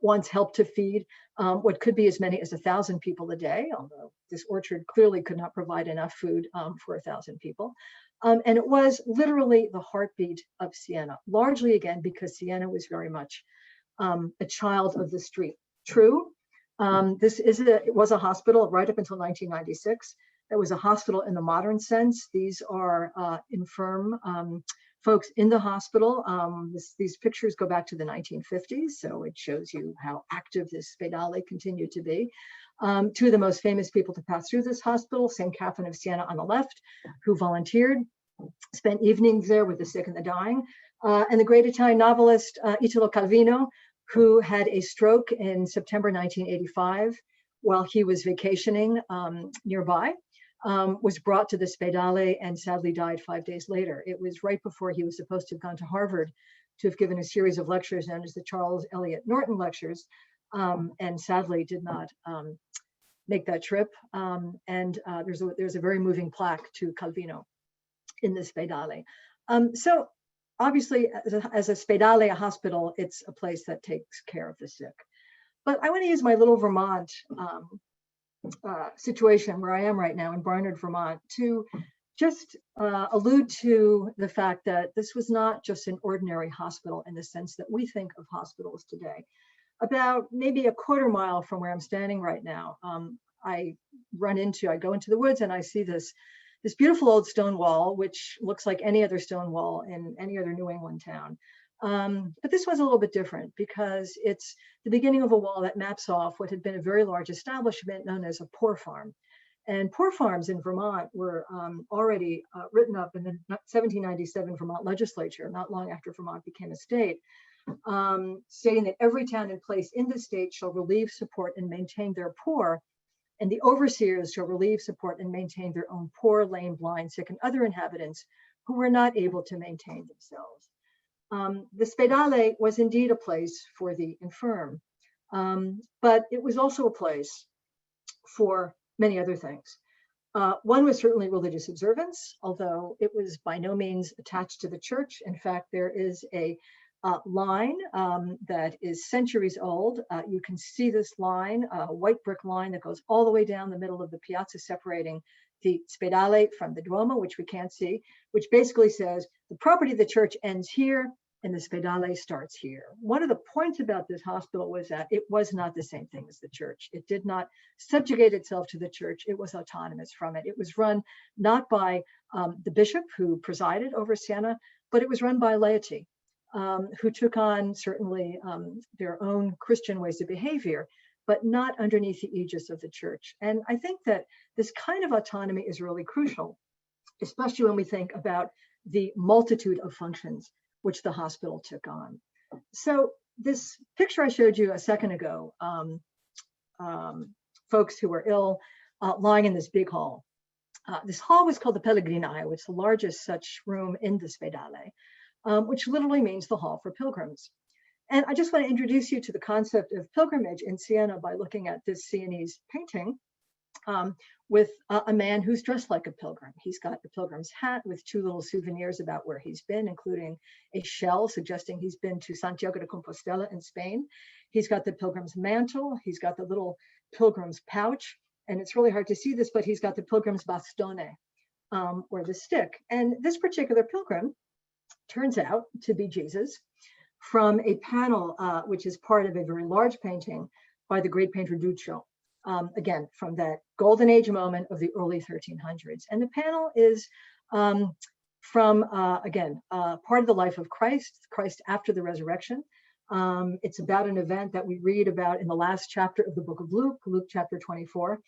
B: once helped to feed what could be as many as 1,000 people a day, although this orchard clearly could not provide enough food for 1,000 people. And it was literally the heartbeat of Siena, largely again, because Siena was very much a child of the street. True, it was a hospital right up until 1996. It was a hospital in the modern sense. These are infirm folks in the hospital. These pictures go back to the 1950s, so it shows you how active this Spedale continued to be. 2 of the most famous people to pass through this hospital, St. Catherine of Siena on the left, who volunteered, spent evenings there with the sick and the dying, and the great Italian novelist Italo Calvino, who had a stroke in September 1985 while he was vacationing nearby. Was brought to the Spedale and sadly died 5 days later. It was right before he was supposed to have gone to Harvard to have given a series of lectures known as the Charles Eliot Norton Lectures, and sadly did not make that trip. There's a very moving plaque to Calvino in the Spedale. So obviously, as a Spedale, a hospital, it's a place that takes care of the sick. But I want to use my little Vermont situation where I am right now in Barnard, Vermont, to just allude to the fact that this was not just an ordinary hospital in the sense that we think of hospitals today. About maybe a quarter mile from where I'm standing right now, I go into the woods and I see this beautiful old stone wall, which looks like any other stone wall in any other New England town. But this was a little bit different because it's the beginning of a wall that maps off what had been a very large establishment known as a poor farm. And poor farms in Vermont were already written up in the 1797 Vermont legislature, not long after Vermont became a state, stating that every town and place in the state shall relieve, support, and maintain their poor and the overseers shall relieve, support, and maintain their own poor, lame, blind, sick, and other inhabitants who were not able to maintain themselves. The Spedale was indeed a place for the infirm, but it was also a place for many other things. One was certainly religious observance, although it was by no means attached to the church. In fact, there is a line that is centuries old. You can see this line, a white brick line that goes all the way down the middle of the piazza, separating the Spedale from the Duomo, which we can't see, which basically says the property of the church ends here and the Spedale starts here. One of the points about this hospital was that it was not the same thing as the church. It did not subjugate itself to the church. It was autonomous from it. It was run not by the bishop who presided over Siena, but it was run by laity, who took on certainly their own Christian ways of behavior, but not underneath the aegis of the church. And I think that this kind of autonomy is really crucial, especially when we think about the multitude of functions which the hospital took on. So this picture I showed you a second ago, folks who were ill lying in this big hall. This hall was called the Pellegrinaio. It's the largest such room in the Spedale, which literally means the hall for pilgrims. And I just want to introduce you to the concept of pilgrimage in Siena by looking at this Sienese painting with a man who's dressed like a pilgrim. He's got the pilgrim's hat with two little souvenirs about where he's been, including a shell suggesting he's been to Santiago de Compostela in Spain. He's got the pilgrim's mantle. He's got the little pilgrim's pouch. And it's really hard to see this, but he's got the pilgrim's bastone, or the stick. And this particular pilgrim turns out to be Jesus from a panel, which is part of a very large painting by the great painter Duccio. Again, from that golden age moment of the early 1300s. And the panel is from, again, part of the life of Christ after the resurrection. It's about an event that we read about in the last chapter of the book of Luke, Luke chapter 24.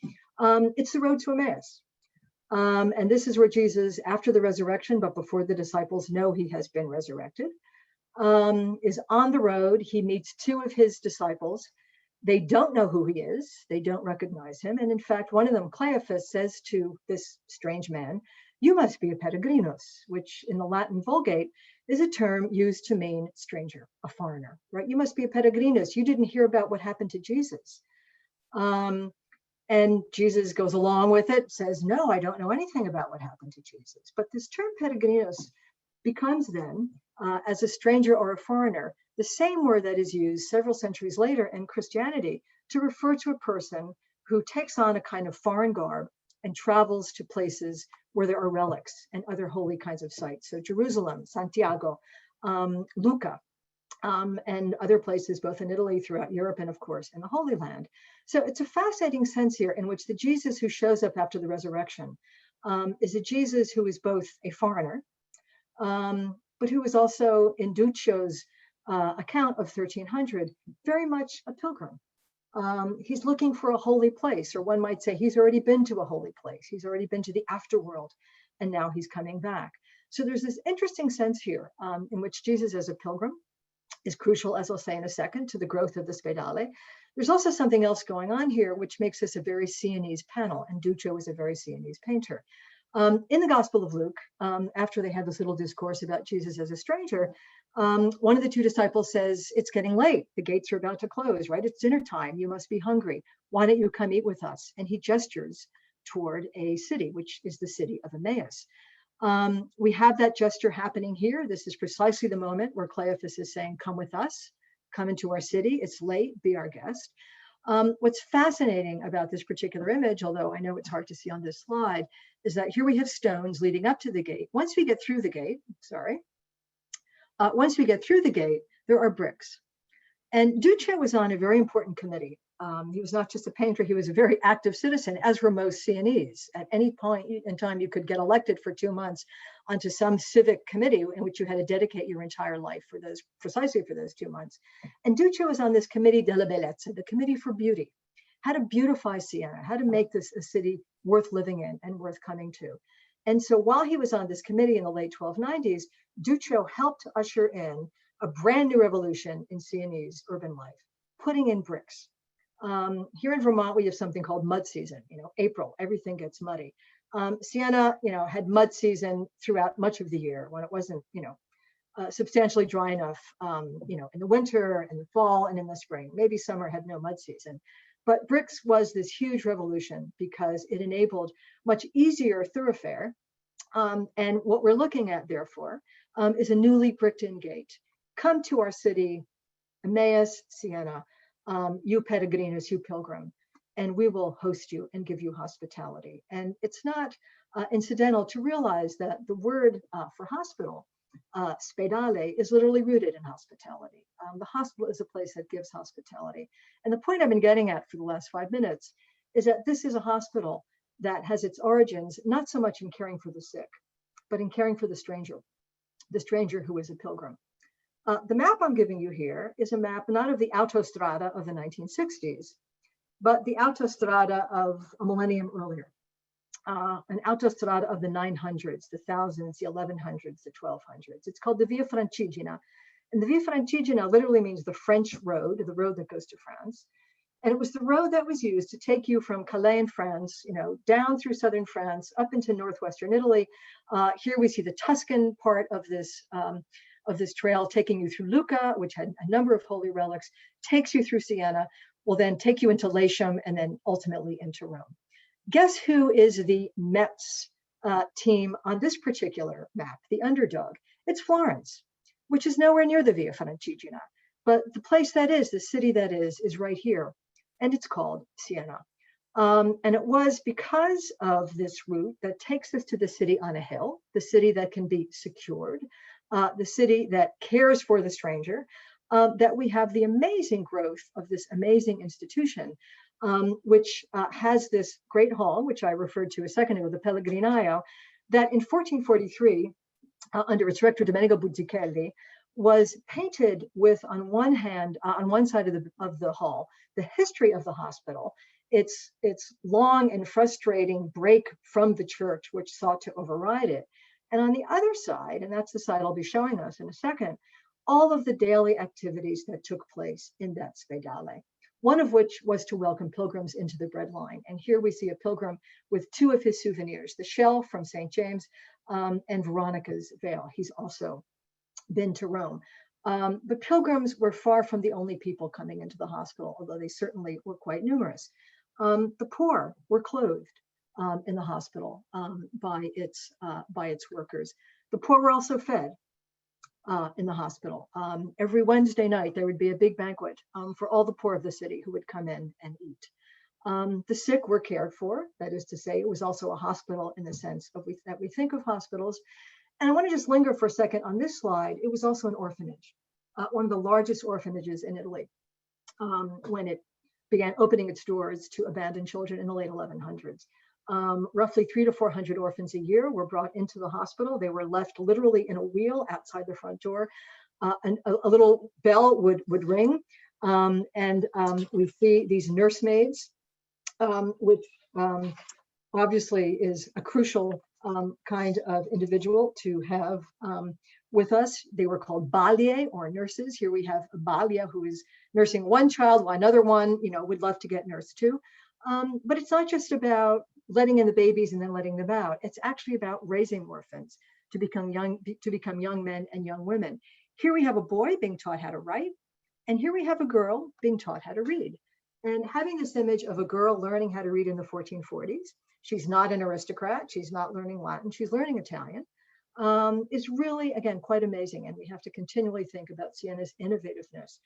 B: It's the road to Emmaus. And this is where Jesus, after the resurrection, but before the disciples know he has been resurrected, is on the road. He meets two of his disciples. They don't know who he is. They don't recognize him. And in fact, one of them, Cleophas, says to this strange man, "You must be a peregrinus," which in the Latin Vulgate is a term used to mean stranger, a foreigner, right? You must be a peregrinus. You didn't hear about what happened to Jesus. And Jesus goes along with it, says, "No, I don't know anything about what happened to Jesus." But this term peregrinus becomes then, as a stranger or a foreigner, the same word that is used several centuries later in Christianity to refer to a person who takes on a kind of foreign garb and travels to places where there are relics and other holy kinds of sites. So Jerusalem, Santiago, Lucca, and other places, both in Italy, throughout Europe, and of course, in the Holy Land. So it's a fascinating sense here in which the Jesus who shows up after the resurrection is a Jesus who is both a foreigner, but who is also, in Duccio's account of 1300, very much a pilgrim. He's looking for a holy place, or one might say he's already been to a holy place. He's already been to the afterworld, and now he's coming back. So there's this interesting sense here in which Jesus as a pilgrim is crucial, as I'll say in a second, to the growth of the Spedale. There's also something else going on here, which makes this a very Sienese panel, and Duccio is a very Sienese painter. In the Gospel of Luke, after they had this little discourse about Jesus as a stranger, one of the two disciples says, "It's getting late. The gates are about to close, right? It's dinner time. You must be hungry. Why don't you come eat with us?" And he gestures toward a city, which is the city of Emmaus. We have that gesture happening here. This is precisely the moment where Cleophas is saying, "Come with us, come into our city. It's late, be our guest." What's fascinating about this particular image, although I know it's hard to see on this slide, is that here we have stones leading up to the gate. Once we get through the gate, there are bricks. And Duccio was on a very important committee. He was not just a painter, he was a very active citizen, as were most Sienese. At any point in time, you could get elected for 2 months onto some civic committee in which you had to dedicate your entire life for those, precisely for those 2 months. And Duccio was on this Committee della Bellezza, the Committee for Beauty, how to beautify Siena, how to make this a city worth living in and worth coming to. And so while he was on this committee in the late 1290s, Duccio helped to usher in a brand new revolution in Sienese urban life, putting in bricks. Here in Vermont, we have something called mud season. April, everything gets muddy. Siena, had mud season throughout much of the year when it wasn't, substantially dry enough, in the winter, in the fall, and in the spring. Maybe summer had no mud season. But bricks was this huge revolution because it enabled much easier thoroughfare. And what we're looking at, therefore, is a newly bricked in gate. Come to our city, Emmaus, Siena, you peregrinus, you pilgrim, and we will host you and give you hospitality. And it's not incidental to realize that the word for hospital, spedale, is literally rooted in hospitality. The hospital is a place that gives hospitality. And the point I've been getting at for the last 5 minutes is that this is a hospital that has its origins not so much in caring for the sick, but in caring for the stranger who is a pilgrim. The map I'm giving you here is a map not of the Autostrada of the 1960s, but the Autostrada of a millennium earlier. An Autostrada of the 900s, the 1000s, the 1100s, the 1200s. It's called the Via Francigena. And the Via Francigena literally means the French road, the road that goes to France. And it was the road that was used to take you from Calais in France, down through southern France, up into northwestern Italy. Here we see the Tuscan part of this trail taking you through Lucca, which had a number of holy relics, takes you through Siena, will then take you into Latium, and then ultimately into Rome. Guess who is the Metz team on this particular map, the underdog? It's Florence, which is nowhere near the Via Francigena. But the place that is, the city that is right here, and it's called Siena. And it was because of this route that takes us to the city on a hill, the city that can be secured, the city that cares for the stranger, that we have the amazing growth of this amazing institution, which has this great hall, which I referred to a second ago, the Pellegrinaio, that in 1443, under its rector Domenico Buzzichelli, was painted with, on one hand, on one side of the hall, the history of the hospital, its long and frustrating break from the church, which sought to override it. And on the other side, and that's the side I'll be showing us in a second, all of the daily activities that took place in that spedale, one of which was to welcome pilgrims into the bread line. And here we see a pilgrim with two of his souvenirs, the shell from St. James and Veronica's veil. He's also been to Rome. The pilgrims were far from the only people coming into the hospital, although they certainly were quite numerous. The poor were clothed in the hospital by its workers. The poor were also fed in the hospital. Every Wednesday night, there would be a big banquet for all the poor of the city who would come in and eat. The sick were cared for. That is to say, it was also a hospital in the sense that we think of hospitals. And I want to just linger for a second on this slide. It was also an orphanage, one of the largest orphanages in Italy when it began opening its doors to abandoned children in the late 1100s. Roughly 300 to 400 orphans a year were brought into the hospital. They were left literally in a wheel outside the front door. And a little bell would ring, and we see these nursemaids, which obviously is a crucial kind of individual to have with us. They were called balie, or nurses. Here we have a balia who is nursing one child, while another one, would love to get nursed too. But it's not just about letting in the babies and then letting them out. It's actually about raising orphans to become young men and young women. Here we have a boy being taught how to write, and here we have a girl being taught how to read. And having this image of a girl learning how to read in the 1440s, she's not an aristocrat, she's not learning Latin, she's learning Italian, is really, again, quite amazing. And we have to continually think about Siena's innovativeness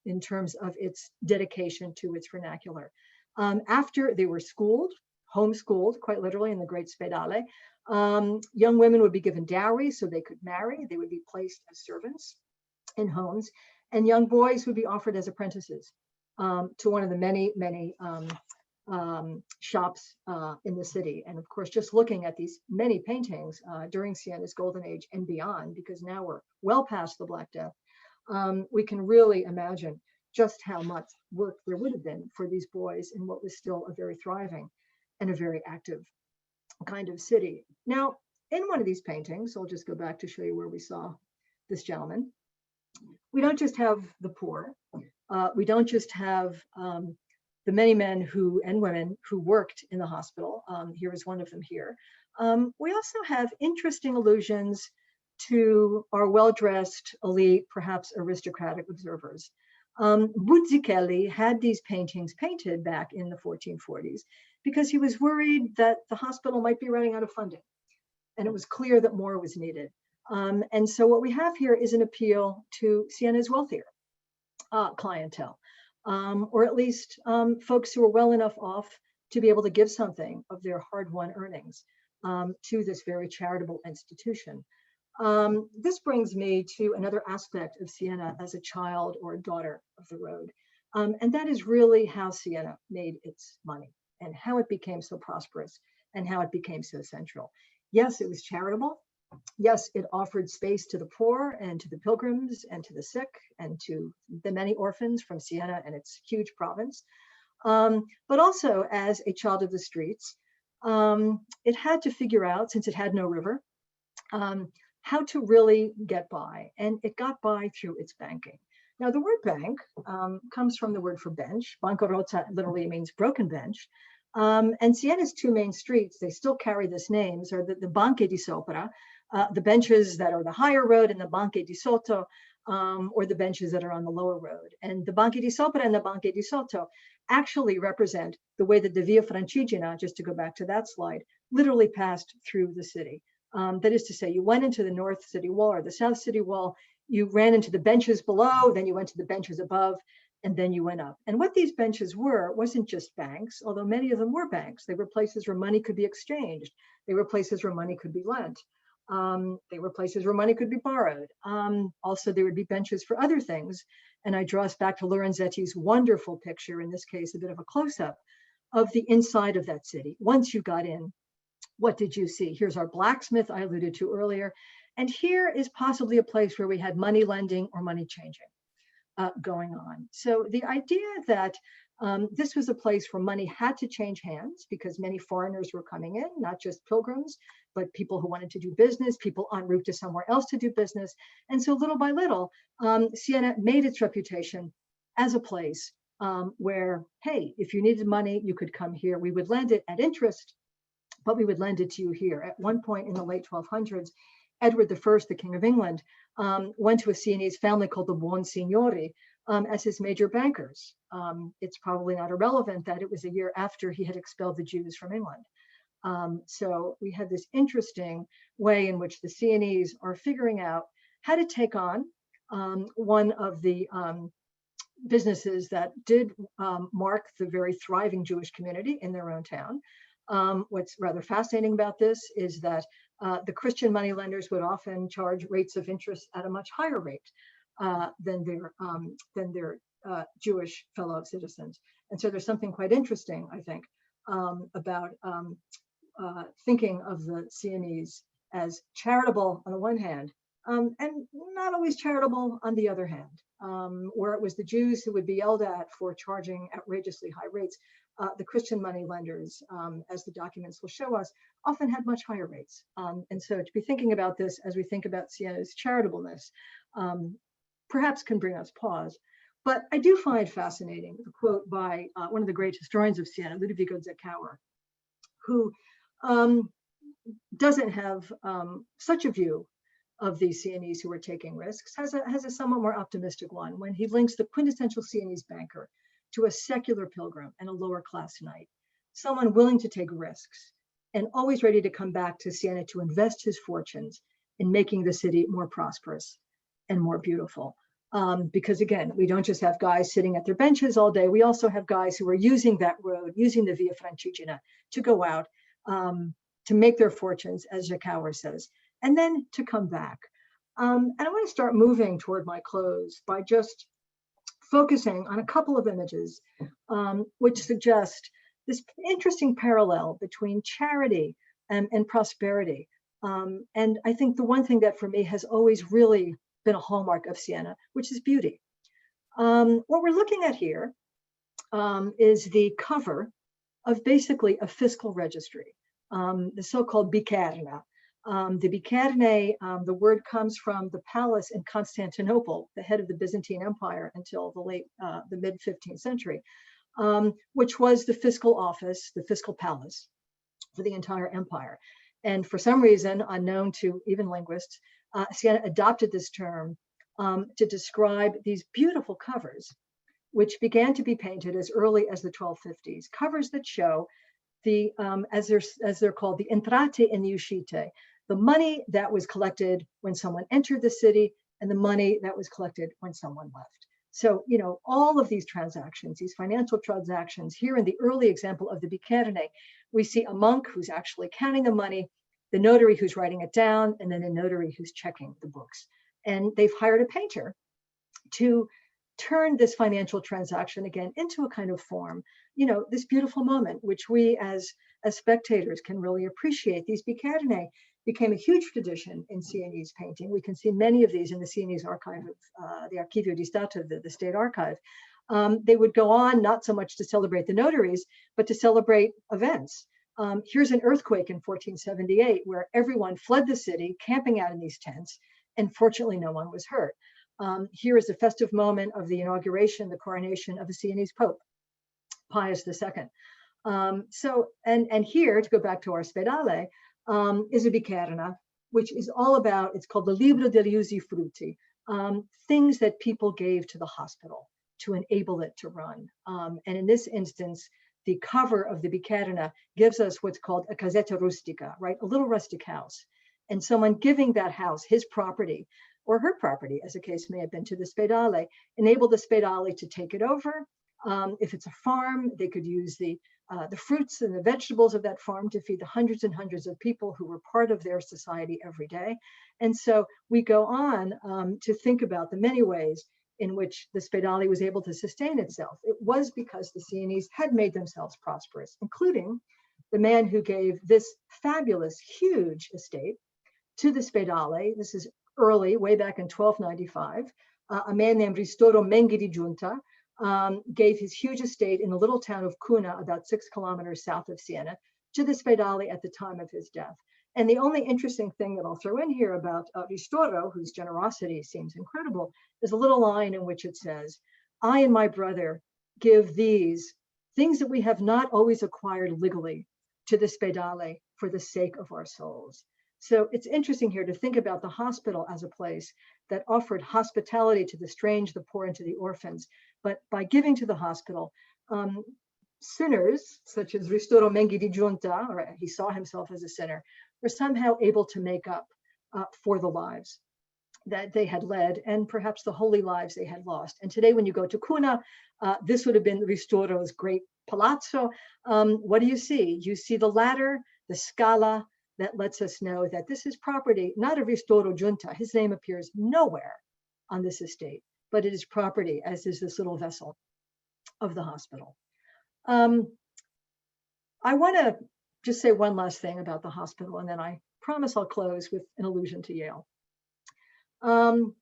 B: in terms of its dedication to its vernacular. After they were schooled, homeschooled, quite literally, in the Great Spedale, young women would be given dowries so they could marry. They would be placed as servants in homes, and young boys would be offered as apprentices to one of the many shops in the city. And of course, just looking at these many paintings during Siena's golden age and beyond, because now we're well past the Black Death, we can really imagine just how much work there would have been for these boys in what was still a very thriving and a very active kind of city. Now, in one of these paintings, I'll just go back to show you where we saw this gentleman. We don't just have the poor, We don't just have the many men and women who worked in the hospital. Here is one of them here. We also have interesting allusions to our well-dressed, elite, perhaps aristocratic observers. Buzzicelli had these paintings painted back in the 1440s because he was worried that the hospital might be running out of funding. And it was clear that more was needed. And so what we have here is an appeal to Siena's wealthier clientele, or at least folks who are well enough off to be able to give something of their hard-won earnings to this very charitable institution. This brings me to another aspect of Siena as a child or a daughter of the road. And that is really how Siena made its money and how it became so prosperous and how it became so central. Yes, it was charitable. Yes, it offered space to the poor and to the pilgrims and to the sick and to the many orphans from Siena and its huge province. But also as a child of the streets, it had to figure out, since it had no river, how to really get by. And it got by through its banking. Now, the word bank comes from the word for bench. Bancarota literally means broken bench. And Siena's two main streets, they still carry this names, are the Banche di Sopra, the benches that are the higher road, and the Banche di Sotto, or the benches that are on the lower road. And the Banche di Sopra and the Banche di Sotto actually represent the way that the Via Francigena, just to go back to that slide, literally passed through the city. That is to say, you went into the north city wall or the south city wall, you ran into the benches below, then you went to the benches above, and then you went up. And what these benches were wasn't just banks, although many of them were banks. They were places where money could be exchanged. They were places where money could be lent. They were places where money could be borrowed. Also, there would be benches for other things. And I draw us back to Lorenzetti's wonderful picture, in this case, a bit of a close-up of the inside of that city. Once you got in, what did you see? Here's our blacksmith I alluded to earlier. And here is possibly a place where we had money lending or money changing going on. So the idea that this was a place where money had to change hands because many foreigners were coming in, not just pilgrims, but people who wanted to do business, people en route to somewhere else to do business. And so little by little, Siena made its reputation as a place where, hey, if you needed money, you could come here. We would lend it at interest, but we would lend it to you here. At one point in the late 1200s, Edward I, the King of England, went to a Sienese family called the Buonsignori as his major bankers. It's probably not irrelevant that it was a year after he had expelled the Jews from England. So we had this interesting way in which the Sienese are figuring out how to take on one of the businesses that did mark the very thriving Jewish community in their own town. What's rather fascinating about this is that the Christian moneylenders would often charge rates of interest at a much higher rate than their Jewish fellow citizens. And so there's something quite interesting, I think, about thinking of the Sienese as charitable on the one hand, and not always charitable on the other hand, where it was the Jews who would be yelled at for charging outrageously high rates. The Christian money lenders, as the documents will show us, often had much higher rates. And so to be thinking about this as we think about Siena's charitableness, perhaps can bring us pause. But I do find fascinating the quote by one of the great historians of Siena, Ludovico Zeccauer, who doesn't have such a view of these Sienese who are taking risks, has a somewhat more optimistic one when he links the quintessential Sienese banker to a secular pilgrim and a lower class knight, someone willing to take risks and always ready to come back to Siena to invest his fortunes in making the city more prosperous and more beautiful. Because again, we don't just have guys sitting at their benches all day, we also have guys who are using that road, using the Via Francigena to go out, to make their fortunes, as Zeccauer says, and then to come back. And I want to start moving toward my close by just focusing on a couple of images which suggest this interesting parallel between charity and prosperity. And I think the one thing that for me has always really been a hallmark of Siena, which is beauty. What we're looking at here is the cover of basically a fiscal registry, the so-called bicerna, The Bicerne, the word comes from the palace in Constantinople, the head of the Byzantine Empire until the mid 15th century, which was the fiscal office, the fiscal palace for the entire empire. And for some reason, unknown to even linguists, Siena adopted this term to describe these beautiful covers, which began to be painted as early as the 1250s, covers that show the, as they're called, the entrate e uscite, the money that was collected when someone entered the city and the money that was collected when someone left. So, you know, all of these transactions, these financial transactions, here in the early example of the Bicerne, we see a monk who's actually counting the money, the notary who's writing it down, and then a notary who's checking the books. And they've hired a painter to turn this financial transaction again into a kind of form, you know, this beautiful moment, which we as spectators can really appreciate. These Bicerne became a huge tradition in Sienese painting. We can see many of these in the Sienese archive of the Archivio di Stato, the state archive. They would go on not so much to celebrate the notaries, but to celebrate events. Here's an earthquake in 1478 where everyone fled the city, camping out in these tents, and fortunately no one was hurt. Here is the festive moment of the inauguration, the coronation of a Sienese Pope, Pius II. And here, to go back to our Spedale, is a Bicerna, which is all about, it's called the Libro degli Usufrutti, things that people gave to the hospital to enable it to run. And in this instance, the cover of the Bicerna gives us what's called a casetta rustica, right? A little rustic house. And someone giving that house, his property, or her property, as the case may have been, to the Spedale, enabled the Spedale to take it over. If it's a farm, they could use the fruits and the vegetables of that farm to feed the hundreds and hundreds of people who were part of their society every day. And so we go on to think about the many ways in which the Spedale was able to sustain itself. It was because the Sienese had made themselves prosperous, including the man who gave this fabulous, huge estate to the Spedale. This is early, way back in 1295. A man named Ristoro Menghi di Giunta gave his huge estate in the little town of Cunha, about 6 kilometers south of Siena, to the Spedale at the time of his death. And the only interesting thing that I'll throw in here about Ristoro, whose generosity seems incredible, is a little line in which it says, "I and my brother give these things that we have not always acquired legally to the Spedale for the sake of our souls." So it's interesting here to think about the hospital as a place that offered hospitality to the strange, the poor, and to the orphans. But by giving to the hospital, sinners, such as Ristoro Menghi di Giunta, or he saw himself as a sinner, were somehow able to make up for the lives that they had led and perhaps the holy lives they had lost. And today, when you go to Cunha, this would have been Ristoro's great palazzo. What do you see? You see the ladder, the scala, that lets us know that this is property, not of Ristoro Giunta. His name appears nowhere on this estate, but it is property, as is this little vessel of the hospital. I want to just say one last thing about the hospital, and then I promise I'll close with an allusion to Yale. In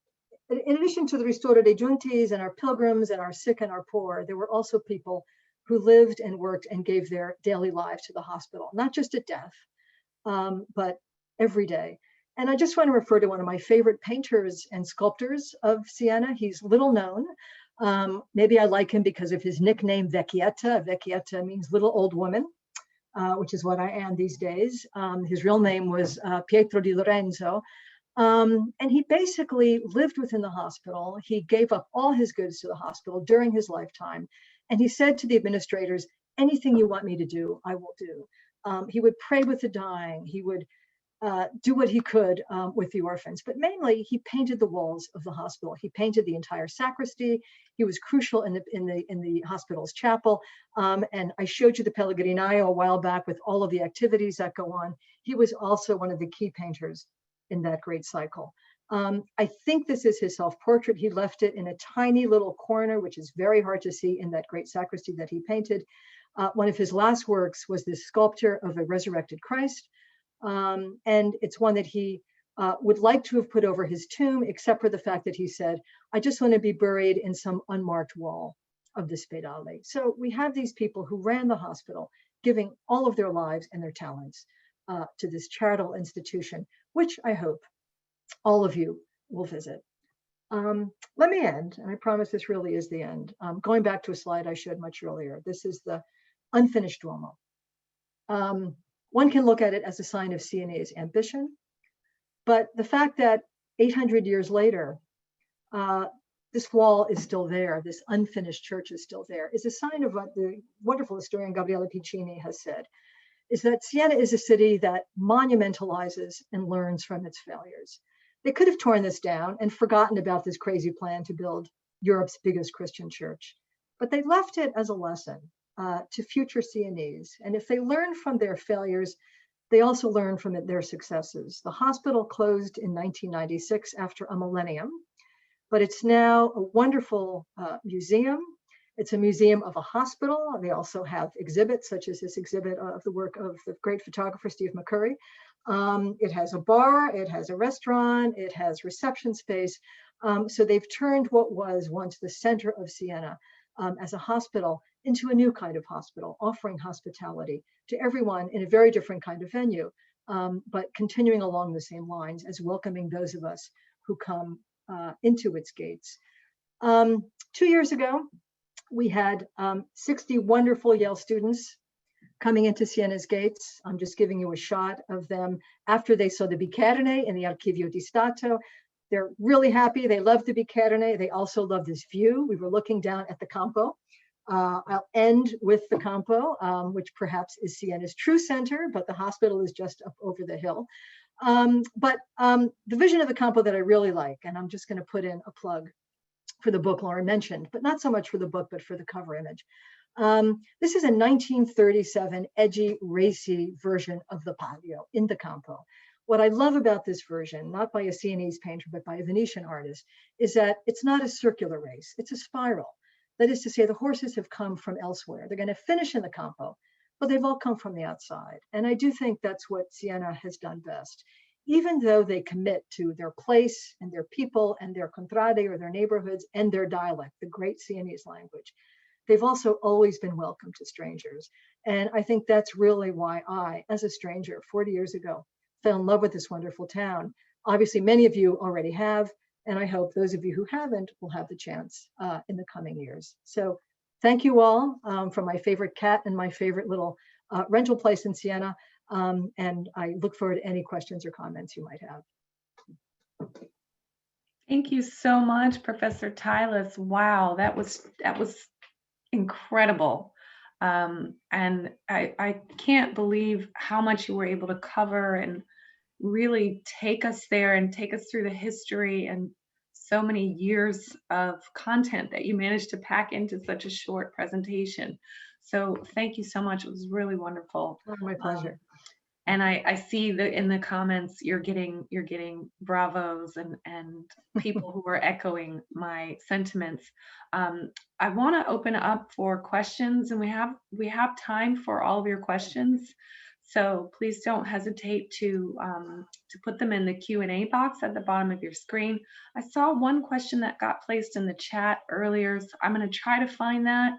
B: addition to the Ristoro dei Giuntis and our pilgrims and our sick and our poor, there were also people who lived and worked and gave their daily lives to the hospital, not just at death, but every day. And I just want to refer to one of my favorite painters and sculptors of Siena. He's little known. Maybe I like him because of his nickname, Vecchietta. Vecchietta means little old woman, which is what I am these days. His real name was Pietro di Lorenzo. And he basically lived within the hospital. He gave up all his goods to the hospital during his lifetime. And he said to the administrators, "Anything you want me to do, I will do." He would pray with the dying. He would do what he could with the orphans, but mainly he painted the walls of the hospital. He painted the entire sacristy. He was crucial in the hospital's chapel. And I showed you the Pellegrinaio a while back with all of the activities that go on. He was also one of the key painters in that great cycle. I think this is his self-portrait. He left it in a tiny little corner, which is very hard to see in that great sacristy that he painted. One of his last works was this sculpture of a resurrected Christ. And it's one that he would like to have put over his tomb, except for the fact that he said, "I just want to be buried in some unmarked wall of the Spedale." So we have these people who ran the hospital, giving all of their lives and their talents to this charitable institution, which I hope all of you will visit. Let me end, and I promise this really is the end. Going back to a slide I showed much earlier, this is the unfinished Duomo. One can look at it as a sign of Sienese ambition, but the fact that 800 years later, this wall is still there, this unfinished church is still there, is a sign of what the wonderful historian Gabriele Piccini has said, is that Siena is a city that monumentalizes and learns from its failures. They could have torn this down and forgotten about this crazy plan to build Europe's biggest Christian church, but they left it as a lesson to future Sienese. And if they learn from their failures, they also learn from their successes. The hospital closed in 1996 after a millennium, but it's now a wonderful museum. It's a museum of a hospital. They also have exhibits, such as this exhibit of the work of the great photographer, Steve McCurry. It has a bar, it has a restaurant, it has reception space. So they've turned what was once the center of Siena as a hospital into a new kind of hospital, offering hospitality to everyone in a very different kind of venue, but continuing along the same lines as welcoming those of us who come into its gates. 2 years ago, we had 60 wonderful Yale students coming into Siena's gates. I'm just giving you a shot of them after they saw the Bicerne in the Archivio di Stato. They're really happy. They love the Bicerne. They also love this view. We were looking down at the Campo. I'll end with the Campo, which perhaps is Siena's true center, but the hospital is just up over the hill. But the vision of the Campo that I really like, and I'm just going to put in a plug for the book Lauren mentioned, but not so much for the book, but for the cover image. This is a 1937 edgy, racy version of the Palio in the Campo. What I love about this version, not by a Sienese painter, but by a Venetian artist, is that it's not a circular race, it's a spiral. That is to say, the horses have come from elsewhere. They're going to finish in the Campo, but they've all come from the outside. And I do think that's what Siena has done best. Even though they commit to their place and their people and their contrade or their neighborhoods and their dialect, the great Sienese language, they've also always been welcome to strangers. And I think that's really why I, as a stranger 40 years ago, fell in love with this wonderful town. Obviously, many of you already have, and I hope those of you who haven't will have the chance in the coming years. So thank you all from my favorite cat and my favorite little rental place in Siena. And I look forward to any questions or comments you might have.
A: Thank you so much, Professor Tylis. Wow, that was incredible. And I can't believe how much you were able to cover and really take us there and take us through the history and so many years of content that you managed to pack into such a short presentation. So thank you so much. It was really wonderful.
B: Oh, my pleasure.
A: And I see that in the comments you're getting bravos and people who are echoing my sentiments. I want to open up for questions, and we have time for all of your questions. So please don't hesitate to put them in the Q&A box at the bottom of your screen. I saw one question that got placed in the chat earlier, so I'm going to try to find that.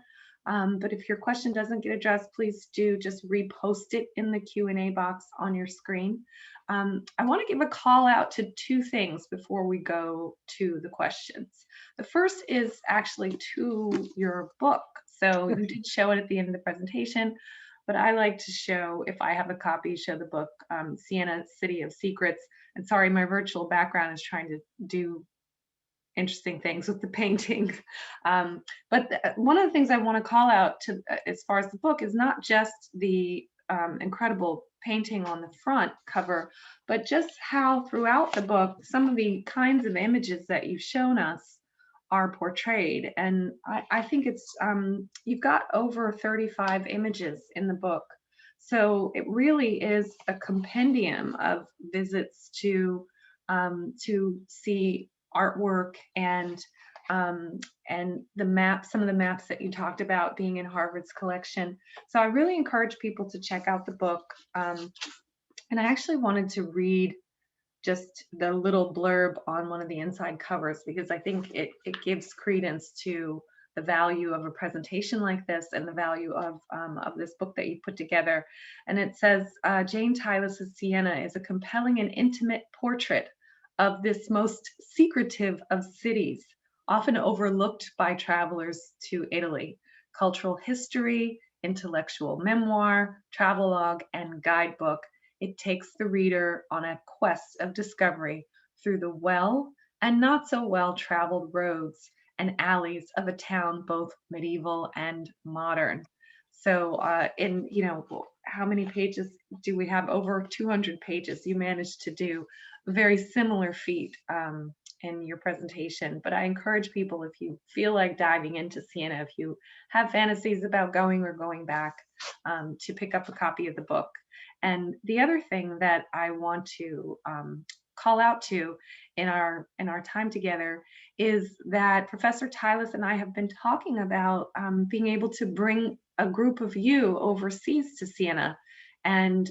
A: But if your question doesn't get addressed, please do just repost it in the Q&A box on your screen. I want to give a call out to two things before we go to the questions. The first is actually to your book. So you did show it at the end of the presentation, but I like to show, if I have a copy, show the book, Siena, City of Secrets. And sorry, my virtual background is trying to do interesting things with the painting. But one of the things I want to call out to, as far as the book, is not just the incredible painting on the front cover, but just how throughout the book, some of the kinds of images that you've shown us are portrayed. And I think it's, you've got over 35 images in the book. So it really is a compendium of visits to see artwork and the maps, some of the maps that you talked about being in Harvard's collection. So I really encourage people to check out the book. And I actually wanted to read just the little blurb on one of the inside covers, because I think it gives credence to the value of a presentation like this and the value of this book that you put together. And it says, Jane Tyler's Siena is a compelling and intimate portrait of this most secretive of cities, often overlooked by travelers to Italy. Cultural history, intellectual memoir, travelogue, and guidebook. It takes the reader on a quest of discovery through the well and not so well traveled roads and alleys of a town both medieval and modern. So in, how many pages do we have? Over 200 pages. You managed to do a very similar feat in your presentation. But I encourage people, if you feel like diving into Siena, if you have fantasies about going or going back, to pick up a copy of the book. And the other thing that I want to call out to in our time together is that Professor Tyler and I have been talking about being able to bring a group of you overseas to Siena. And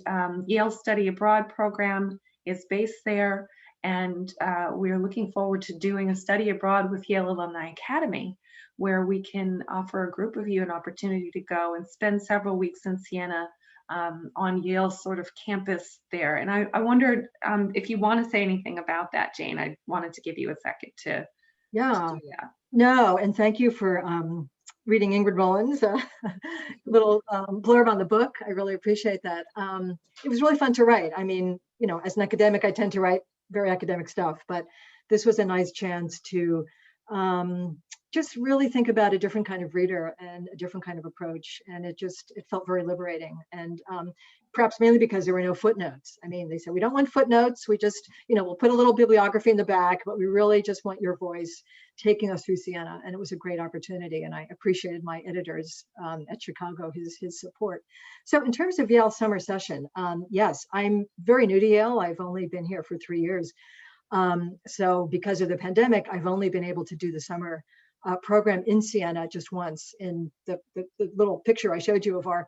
A: Yale Study Abroad program is based there. And we're looking forward to doing a study abroad with Yale Alumni Academy, where we can offer a group of you an opportunity to go and spend several weeks in Siena on Yale's sort of campus there. And I wondered if you want to say anything about that, Jane. I wanted to give you a second to do that.
B: No, and thank you for reading Ingrid Rollins' little blurb on the book. I really appreciate that. It was really fun to write. I mean, as an academic, I tend to write very academic stuff, but this was a nice chance to just really think about a different kind of reader and a different kind of approach. And it felt very liberating. And perhaps mainly because there were no footnotes. I mean, they said, we don't want footnotes. We just, we'll put a little bibliography in the back, but we really just want your voice taking us through Siena. And it was a great opportunity. And I appreciated my editors at Chicago, his support. So in terms of Yale summer session, yes, I'm very new to Yale. I've only been here for 3 years. So because of the pandemic, I've only been able to do the summer program in Siena just once. In the little picture I showed you of our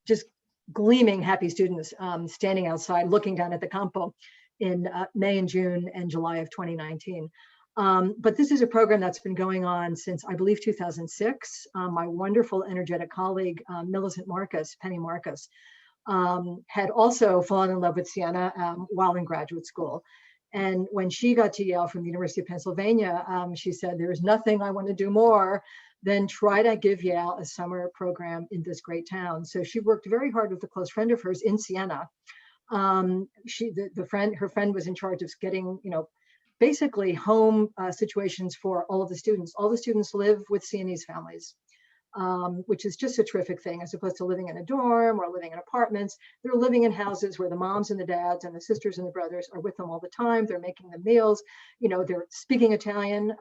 B: just gleaming happy students standing outside looking down at the Campo in May and June and July of 2019. But this is a program that's been going on since, I believe, 2006. My wonderful, energetic colleague, Penny Marcus, had also fallen in love with Siena while in graduate school. And when she got to Yale from the University of Pennsylvania, she said, there's nothing I want to do more than try to give Yale a summer program in this great town. So she worked very hard with a close friend of hers in Siena. Her friend was in charge of getting, basically home situations for all of the students. All the students live with Sienese families, which is just a terrific thing, as opposed to living in a dorm or living in apartments. They're living in houses where the moms and the dads and the sisters and the brothers are with them all the time. They're making the meals, they're speaking Italian.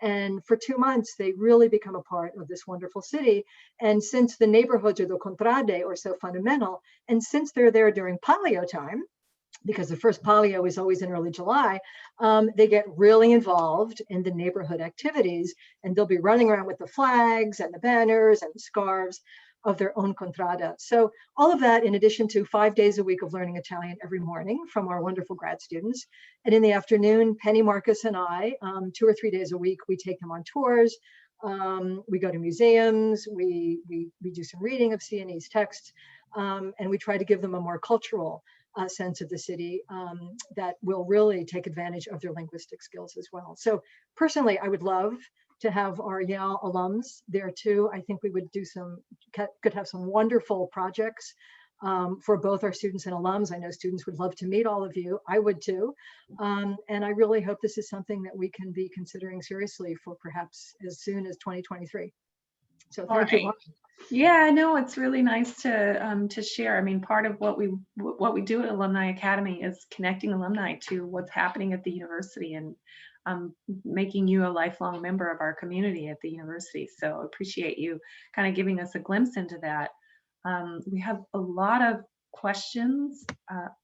B: And for 2 months, they really become a part of this wonderful city. And since the neighborhoods or the contrade are so fundamental, and since they're there during palio time, because the first palio is always in early July, they get really involved in the neighborhood activities, and they'll be running around with the flags and the banners and the scarves of their own contrada. So all of that, in addition to 5 days a week of learning Italian every morning from our wonderful grad students. And in the afternoon, Penny Marcus and I, 2 or 3 days a week, we take them on tours. We go to museums, we do some reading of Sienese texts, and we try to give them a more cultural sense of the city that will really take advantage of their linguistic skills as well. So personally, I would love to have our Yale alums there too. I think we would could have some wonderful projects for both our students and alums. I know students would love to meet all of you. I would too. And I really hope this is something that we can be considering seriously for perhaps as soon as 2023. So thank you.
A: Yeah, no, it's really nice to share. I mean, part of what we do at Alumni Academy is connecting alumni to what's happening at the university and making you a lifelong member of our community at the university. So I appreciate you kind of giving us a glimpse into that. We have a lot of questions,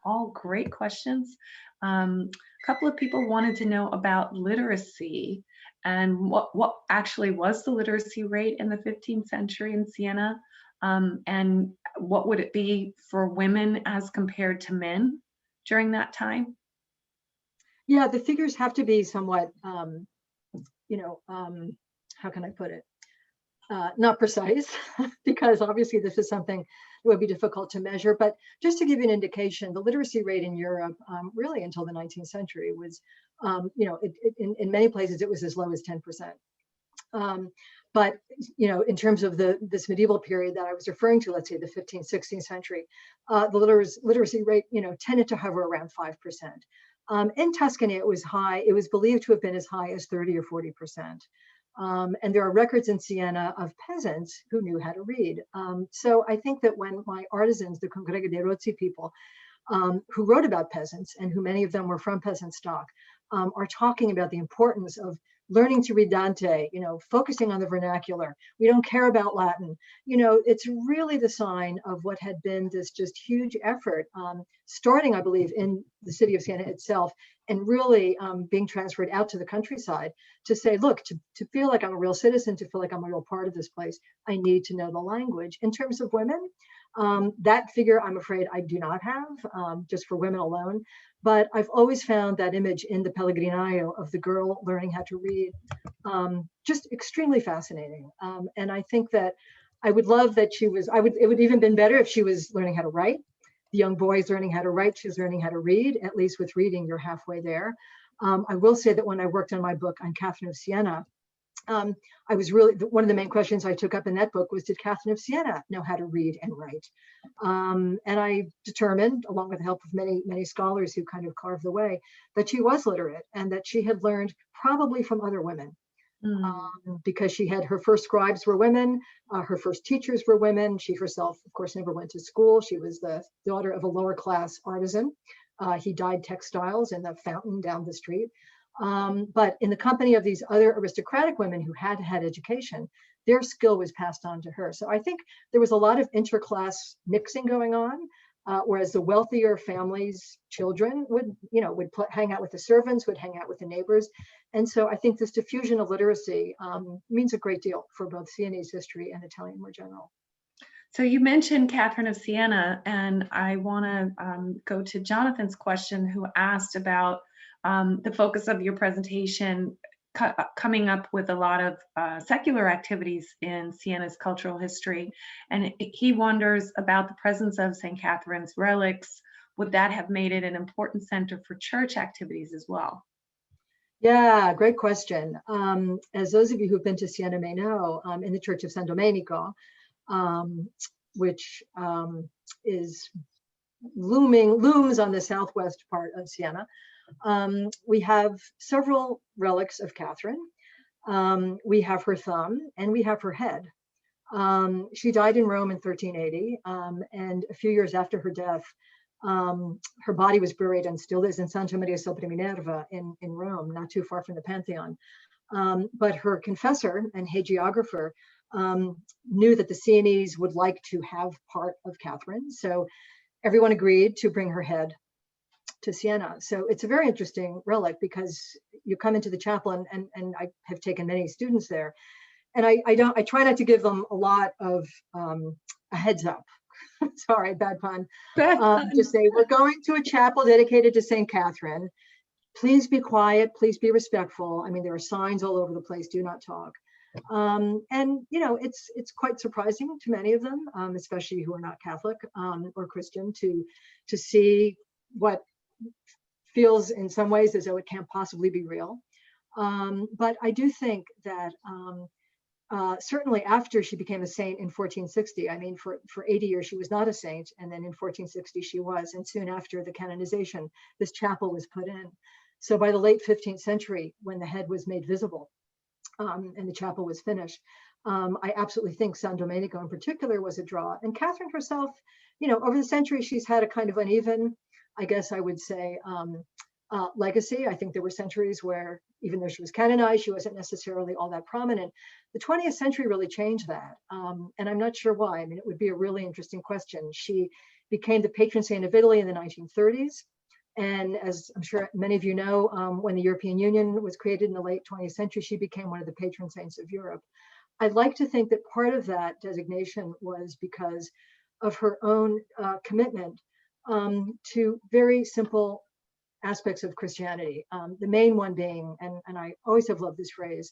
A: all great questions. A couple of people wanted to know about literacy and what actually was the literacy rate in the 15th century in Siena, and what would it be for women as compared to men during that time?
B: Yeah, the figures have to be somewhat, how can I put it? not precise, because obviously this is something that would be difficult to measure. But just to give you an indication, the literacy rate in Europe, really until the 19th century, was, in many places it was as low as 10%. But in terms of this medieval period that I was referring to, let's say the 15th, 16th century, the literacy rate, tended to hover around 5%. In Tuscany, it was high. It was believed to have been as high as 30 or 40%. And there are records in Siena of peasants who knew how to read. So I think that when my artisans, the Congrega dei Rozzi people, who wrote about peasants and who many of them were from peasant stock, are talking about the importance of learning to read Dante, focusing on the vernacular. We don't care about Latin. It's really the sign of what had been this just huge effort, starting, I believe, in the city of Siena itself, and really being transferred out to the countryside to say, look, to feel like I'm a real citizen, to feel like I'm a real part of this place, I need to know the language. In terms of women, that figure, I'm afraid I do not have, just for women alone. But I've always found that image in the Pellegrinaio of the girl learning how to read just extremely fascinating. And I think that I would love that it would even been better if she was learning how to write. The young boy's learning how to write, she's learning how to read. At least with reading, you're halfway there. I will say that when I worked on my book on Catherine of Siena, I was really, one of the main questions I took up in that book was, did Catherine of Siena know how to read and write? And I determined, along with the help of many, many scholars who kind of carved the way, that she was literate and that she had learned probably from other women. Because she had, her first scribes were women, her first teachers were women. She herself, of course, never went to school. She was the daughter of a lower class artisan. He dyed textiles in the fountain down the street. But in the company of these other aristocratic women who had had education, their skill was passed on to her. So I think there was a lot of interclass mixing going on, whereas the wealthier families' children would hang out with the servants, would hang out with the neighbors. And so I think this diffusion of literacy means a great deal for both Sienese history and Italian more general.
A: So you mentioned Catherine of Siena, and I want to go to Jonathan's question, who asked about the focus of your presentation coming up with a lot of secular activities in Siena's cultural history. And he wonders about the presence of St. Catherine's relics. Would that have made it an important center for church activities as well?
B: Yeah, great question. As those of you who've been to Siena may know, in the Church of San Domenico, which is looms on the southwest part of Siena, we have several relics of Catherine. We have her thumb and we have her head. She died in Rome in 1380, and a few years after her death, her body was buried and still is in Santa Maria sopra Minerva in Rome, not too far from the Pantheon. But her confessor and hagiographer knew that the Sienese would like to have part of Catherine. So everyone agreed to bring her head to Siena. So it's a very interesting relic because you come into the chapel, and I have taken many students there, and I try not to give them a lot of a heads up. Sorry, bad pun. Just say, we're going to a chapel dedicated to St. Catherine. Please be quiet, please be respectful. I mean, there are signs all over the place, do not talk. And it's quite surprising to many of them, especially who are not Catholic or Christian, to see what feels in some ways as though it can't possibly be real. But I do think that certainly after she became a saint in 1460, I mean, for 80 years she was not a saint, and then in 1460 she was, and soon after the canonization, this chapel was put in. So by the late 15th century, when the head was made visible and the chapel was finished, I absolutely think San Domenico in particular was a draw. And Catherine herself, over the centuries, she's had a kind of uneven, I guess I would say, legacy. I think there were centuries where, even though she was canonized, she wasn't necessarily all that prominent. The 20th century really changed that. And I'm not sure why. I mean, it would be a really interesting question. She became the patron saint of Italy in the 1930s. And as I'm sure many of you know, when the European Union was created in the late 20th century, she became one of the patron saints of Europe. I'd like to think that part of that designation was because of her own commitment to very simple aspects of Christianity. The main one being, and I always have loved this phrase,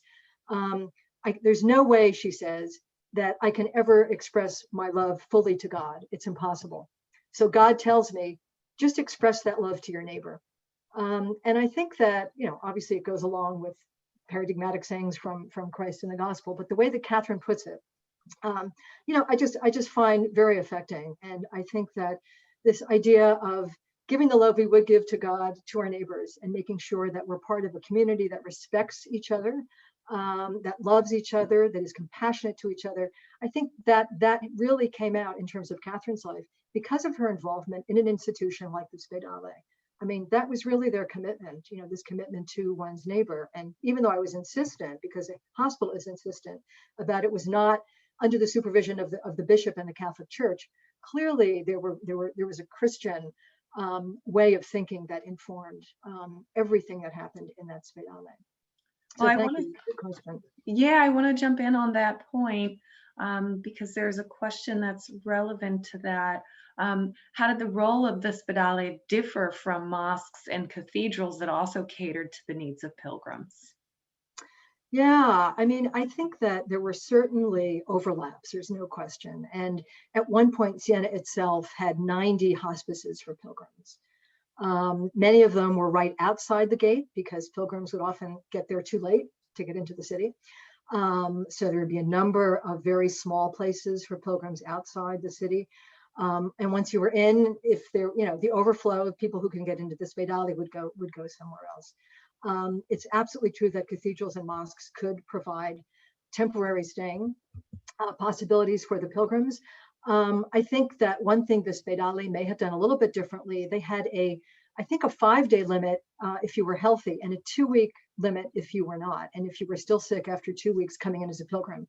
B: there's no way, she says, that I can ever express my love fully to God. It's impossible. So God tells me, just express that love to your neighbor. And I think that, obviously it goes along with paradigmatic sayings from Christ in the gospel, but the way that Catherine puts it, I just find very affecting. And I think that this idea of giving the love we would give to God to our neighbors and making sure that we're part of a community that respects each other, that loves each other, that is compassionate to each other. I think that really came out in terms of Catherine's life because of her involvement in an institution like the Spedale. I mean, that was really their commitment, this commitment to one's neighbor. And even though I was insistent, because the hospital is insistent about it was not under the supervision of the bishop and the Catholic Church, clearly there was a Christian way of thinking that informed everything that happened in that Spedale. So
A: Well,
B: thank you. Good question.
A: Yeah, I want to jump in on that point because there's a question that's relevant to that. How did the role of the Spedale differ from mosques and cathedrals that also catered to the needs of pilgrims?
B: Yeah, I mean, I think that there were certainly overlaps, there's no question. And at one point, Siena itself had 90 hospices for pilgrims. Many of them were right outside the gate because pilgrims would often get there too late to get into the city. So there would be a number of very small places for pilgrims outside the city. And once you were in, if there, the overflow of people who can get into the Spedale would go somewhere else. It's absolutely true that cathedrals and mosques could provide temporary staying possibilities for the pilgrims. I think that one thing the Spedale may have done a little bit differently, they had I think a 5-day limit if you were healthy and a 2-week limit if you were not. And if you were still sick after 2 weeks coming in as a pilgrim,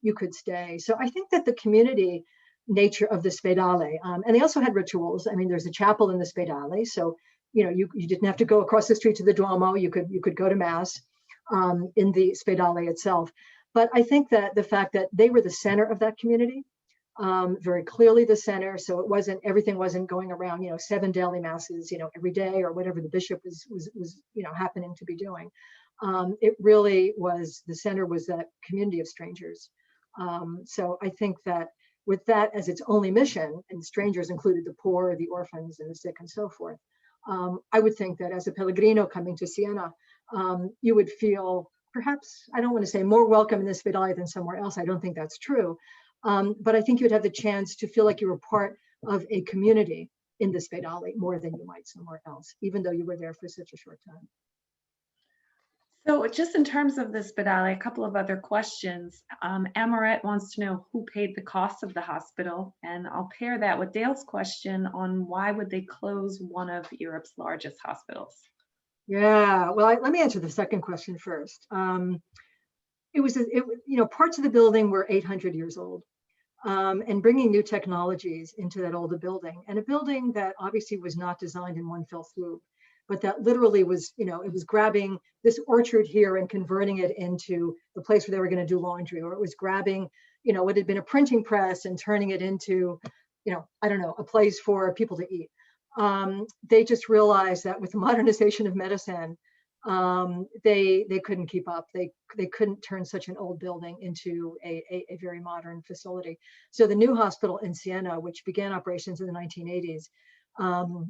B: you could stay. So I think that the community nature of the Spedale, and they also had rituals. I mean, there's a chapel in the Spedale, so you didn't have to go across the street to the Duomo. You could go to mass in the Spedale itself. But I think that the fact that they were the center of that community, very clearly the center. So everything wasn't going around, 7 daily masses, every day or whatever the bishop was happening to be doing. It really was, the center was that community of strangers. So I think that with that as its only mission, and strangers included the poor, the orphans, and the sick, and so forth, I would think that as a Pellegrino coming to Siena, you would feel perhaps, I don't want to say more welcome in the Spedale than somewhere else. I don't think that's true. But I think you'd have the chance to feel like you were part of a community in the Spedale more than you might somewhere else, even though you were there for such a short time.
A: So just in terms of the Spedale, a couple of other questions. Amaret wants to know who paid the cost of the hospital, and I'll pair that with Dale's question on why would they close one of Europe's largest hospitals?
B: Yeah, well, let me answer the second question first. It was, parts of the building were 800 years old, and bringing new technologies into that older building, and a building that obviously was not designed in one fell swoop, but that literally was, it was grabbing this orchard here and converting it into the place where they were going to do laundry, or it was grabbing, what had been a printing press and turning it into, I don't know, a place for people to eat. They just realized that with the modernization of medicine, they couldn't keep up. They couldn't turn such an old building into a very modern facility. So the new hospital in Siena, which began operations in the 1980s,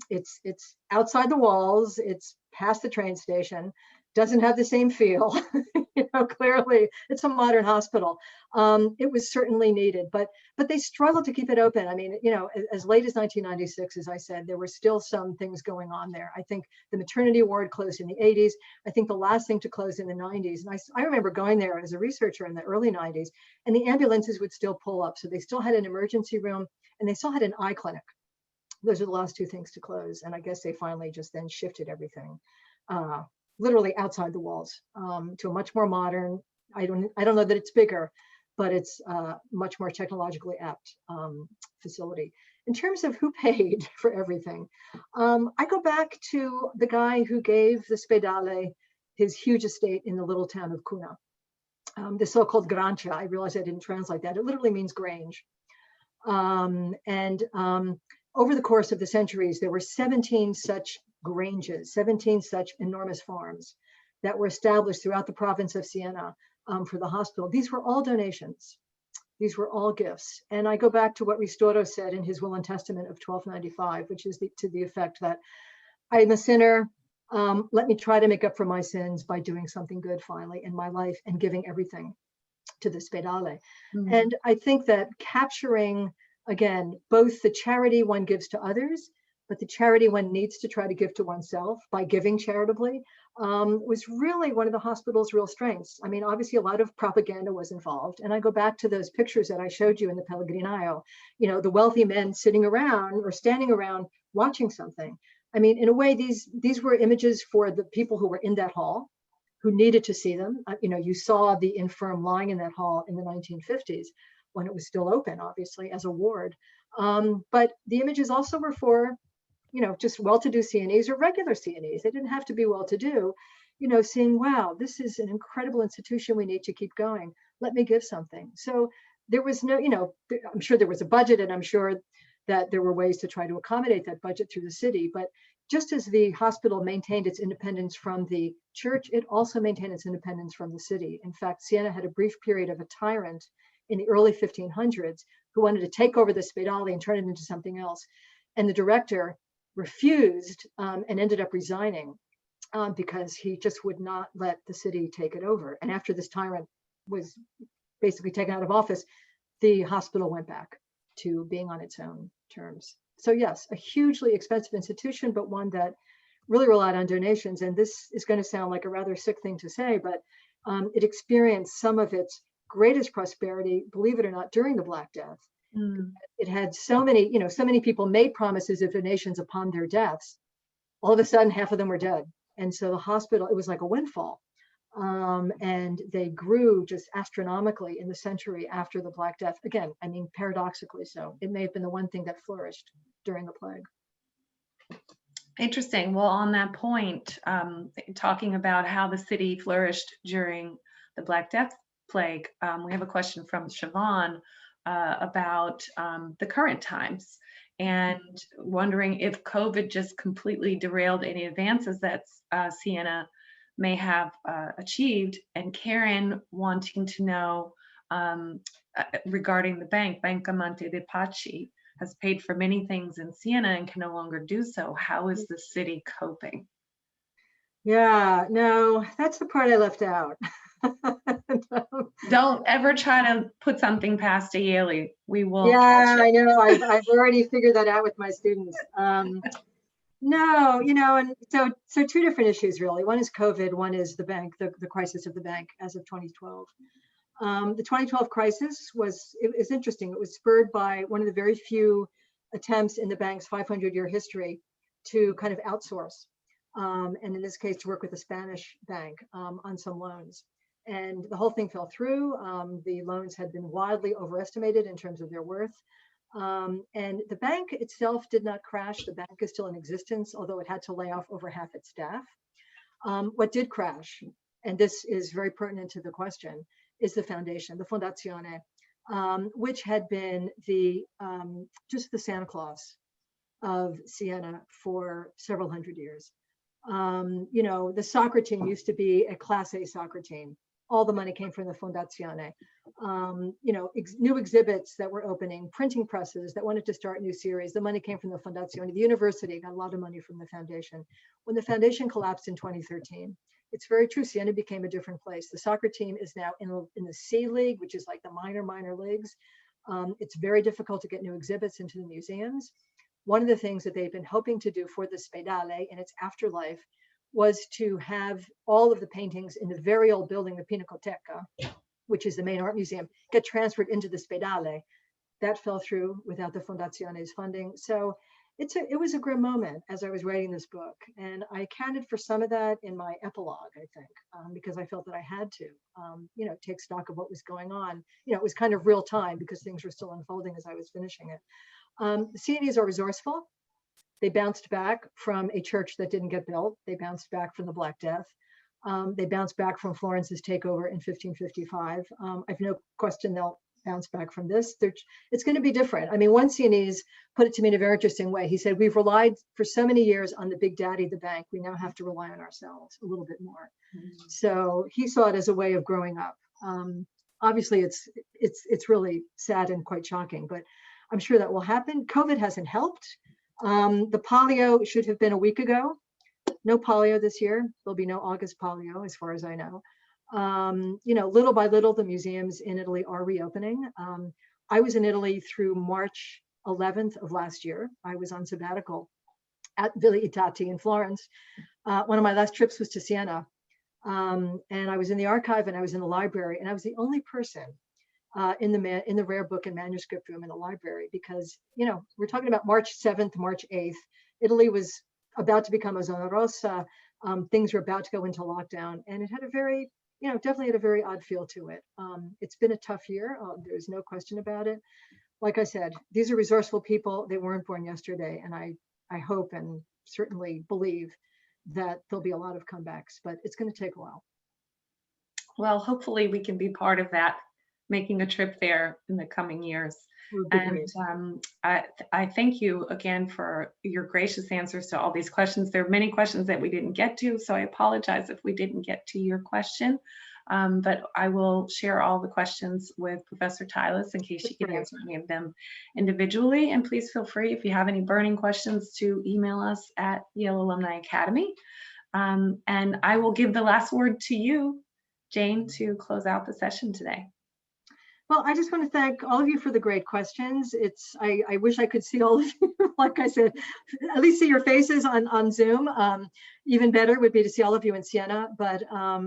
B: it's outside the walls, it's past the train station, doesn't have the same feel. Clearly it's a modern hospital. It was certainly needed, but they struggled to keep it open. I mean, as late as 1996, as I said, there were still some things going on there. I think the maternity ward closed in the 80s. I think the last thing to close in the 90s. And I remember going there as a researcher in the early 90s, and the ambulances would still pull up. So they still had an emergency room and they still had an eye clinic. Those are the last two things to close. And I guess they finally just then shifted everything literally outside the walls to a much more modern, I don't know that it's bigger, but it's much more technologically apt facility. In terms of who paid for everything, I go back to the guy who gave the Spedale his huge estate in the little town of Cunha, the so-called Grancia. I realize I didn't translate that. It literally means grange. Over the course of the centuries, there were 17 such granges, 17 such enormous farms that were established throughout the province of Siena for the hospital. These were all donations. These were all gifts. And I go back to what Ristoro said in his will and testament of 1295, which is to the effect that I am a sinner. Let me try to make up for my sins by doing something good finally in my life and giving everything to the Spedale.
A: Mm.
B: And I think that capturing, again, both the charity one gives to others, but the charity one needs to try to give to oneself by giving charitably, was really one of the hospital's real strengths. I mean, obviously a lot of propaganda was involved. And I go back to those pictures that I showed you in the Pellegrinaio, you know, the wealthy men sitting around or standing around watching something. I mean, in a way, these were images for the people who were in that hall, who needed to see them. You know, you saw the infirm lying in that hall in the 1950s when it was still open, obviously, as a ward. But the images also were for, you know, just well-to-do Sienese or regular Sienese. They didn't have to be well-to-do, you know, seeing, wow, this is an incredible institution. We need to keep going. Let me give something. So there was no, you know, I'm sure there was a budget, and I'm sure that there were ways to try to accommodate that budget through the city. But just as the hospital maintained its independence from the church, it also maintained its independence from the city. In fact, Siena had a brief period of a tyrant in the early 1500s who wanted to take over the Spedale and turn it into something else. And the director refused and ended up resigning because he just would not let the city take it over. And after this tyrant was basically taken out of office, the hospital went back to being on its own terms. So yes, a hugely expensive institution, but one that really relied on donations. And this is going to sound like a rather sick thing to say, but it experienced some of its greatest prosperity, believe it or not, during the Black Death.
A: Mm.
B: It had so many, you know, so many people made promises of donations upon their deaths. All of a sudden, half of them were dead. And so the hospital, it was like a windfall. And they grew just astronomically in the century after the Black Death. Again, I mean, paradoxically so. It may have been the one thing that flourished during the plague.
A: Interesting. Well, on that point, talking about how the city flourished during the Black Death plague, we have a question from Siobhan about the current times and wondering if COVID just completely derailed any advances that Siena may have achieved, and Karen wanting to know regarding the bank, Banca Monte dei Paschi has paid for many things in Siena and can no longer do so. How is the city coping?
B: Yeah, no, that's the part I left out.
A: Don't ever try to put something past a Yale. We will.
B: Yeah, I know. I've already figured that out with my students. No, you know, and so two different issues really. One is COVID. One is the bank, the crisis of the bank as of 2012. The 2012 crisis was interesting. It was spurred by one of the very few attempts in the bank's 500-year history to kind of outsource, and in this case, to work with a Spanish bank on some loans. And the whole thing fell through. The loans had been wildly overestimated in terms of their worth. And the bank itself did not crash. The bank is still in existence, although it had to lay off over half its staff. What did crash, and this is very pertinent to the question, is the foundation, the Fondazione, which had been just the Santa Claus of Siena for several hundred years. You know, the soccer team used to be a Class A soccer team. All the money came from the Fondazione. You know, new exhibits that were opening, printing presses that wanted to start new series. The money came from the Fondazione. The university got a lot of money from the foundation. When the foundation collapsed in 2013, it's very true, Siena became a different place. The soccer team is now in the C League, which is like the minor leagues. It's very difficult to get new exhibits into the museums. One of the things that they've been hoping to do for the Spedale in its afterlife was to have all of the paintings in the very old building, the Pinacoteca, which is the main art museum, get transferred into the Spedale. That fell through without the Fondazione's funding. So it was a grim moment as I was writing this book. And I accounted for some of that in my epilogue, I think, because I felt that I had to, you know, take stock of what was going on. You know, it was kind of real time because things were still unfolding as I was finishing it. The Sienese are resourceful. They bounced back from a church that didn't get built. They bounced back from the Black Death. They bounced back from Florence's takeover in 1555. I've no question they'll bounce back from this. It's going to be different. I mean, one Sienese put it to me in a very interesting way. He said, we've relied for so many years on the big daddy, the bank. We now have to rely on ourselves a little bit more. Mm-hmm. So he saw it as a way of growing up. obviously it's really sad and quite shocking, but I'm sure that will happen. COVID hasn't helped. The polio should have been a week ago. No polio this year. There'll be no August polio, as far as I know. Little by little, the museums in Italy are reopening. I was in Italy through March 11th of last year. I was on sabbatical at Villa Itati in Florence. One of my last trips was to Siena. And I was in the archive and I was in the library, and I was the only person in the rare book and manuscript room in the library, because, we're talking about March 7th, March 8th. Italy was about to become a zona rossa. Things were about to go into lockdown, and it had a very, definitely had a very odd feel to it. It's been a tough year. There's no question about it. Like I said, these are resourceful people. They weren't born yesterday. And I hope and certainly believe that there'll be a lot of comebacks, but it's going to take a while.
A: Well, hopefully we can be part of that, making a trip there in the coming years. And I thank you again for your gracious answers to all these questions. There are many questions that we didn't get to, so I apologize if we didn't get to your question. But I will share all the questions with Professor Tylas in case she can answer any of them individually. And please feel free, if you have any burning questions, to email us at Yale Alumni Academy. And I will give the last word to you, Jane, to close out the session today.
B: Well, I just want to thank all of you for the great questions. I wish I could see all of you, like I said, at least see your faces on Zoom. Even better would be to see all of you in Siena, but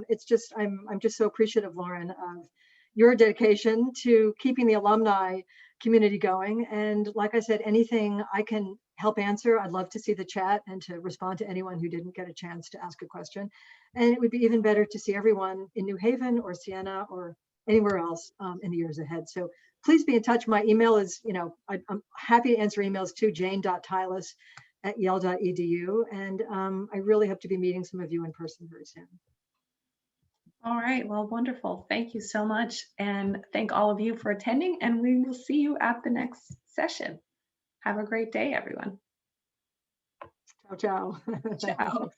B: it's just, I'm just so appreciative, Lauren, of your dedication to keeping the alumni community going. And like I said, anything I can help answer, I'd love to see the chat and to respond to anyone who didn't get a chance to ask a question. And it would be even better to see everyone in New Haven or Siena or anywhere else in the years ahead. So please be in touch. My email is, I'm happy to answer emails to jane.tylas@yale.edu. And I really hope to be meeting some of you in person very soon.
A: All right, well, wonderful. Thank you so much. And thank all of you for attending, and we will see you at the next session. Have a great day, everyone.
B: Ciao, ciao.
A: Ciao.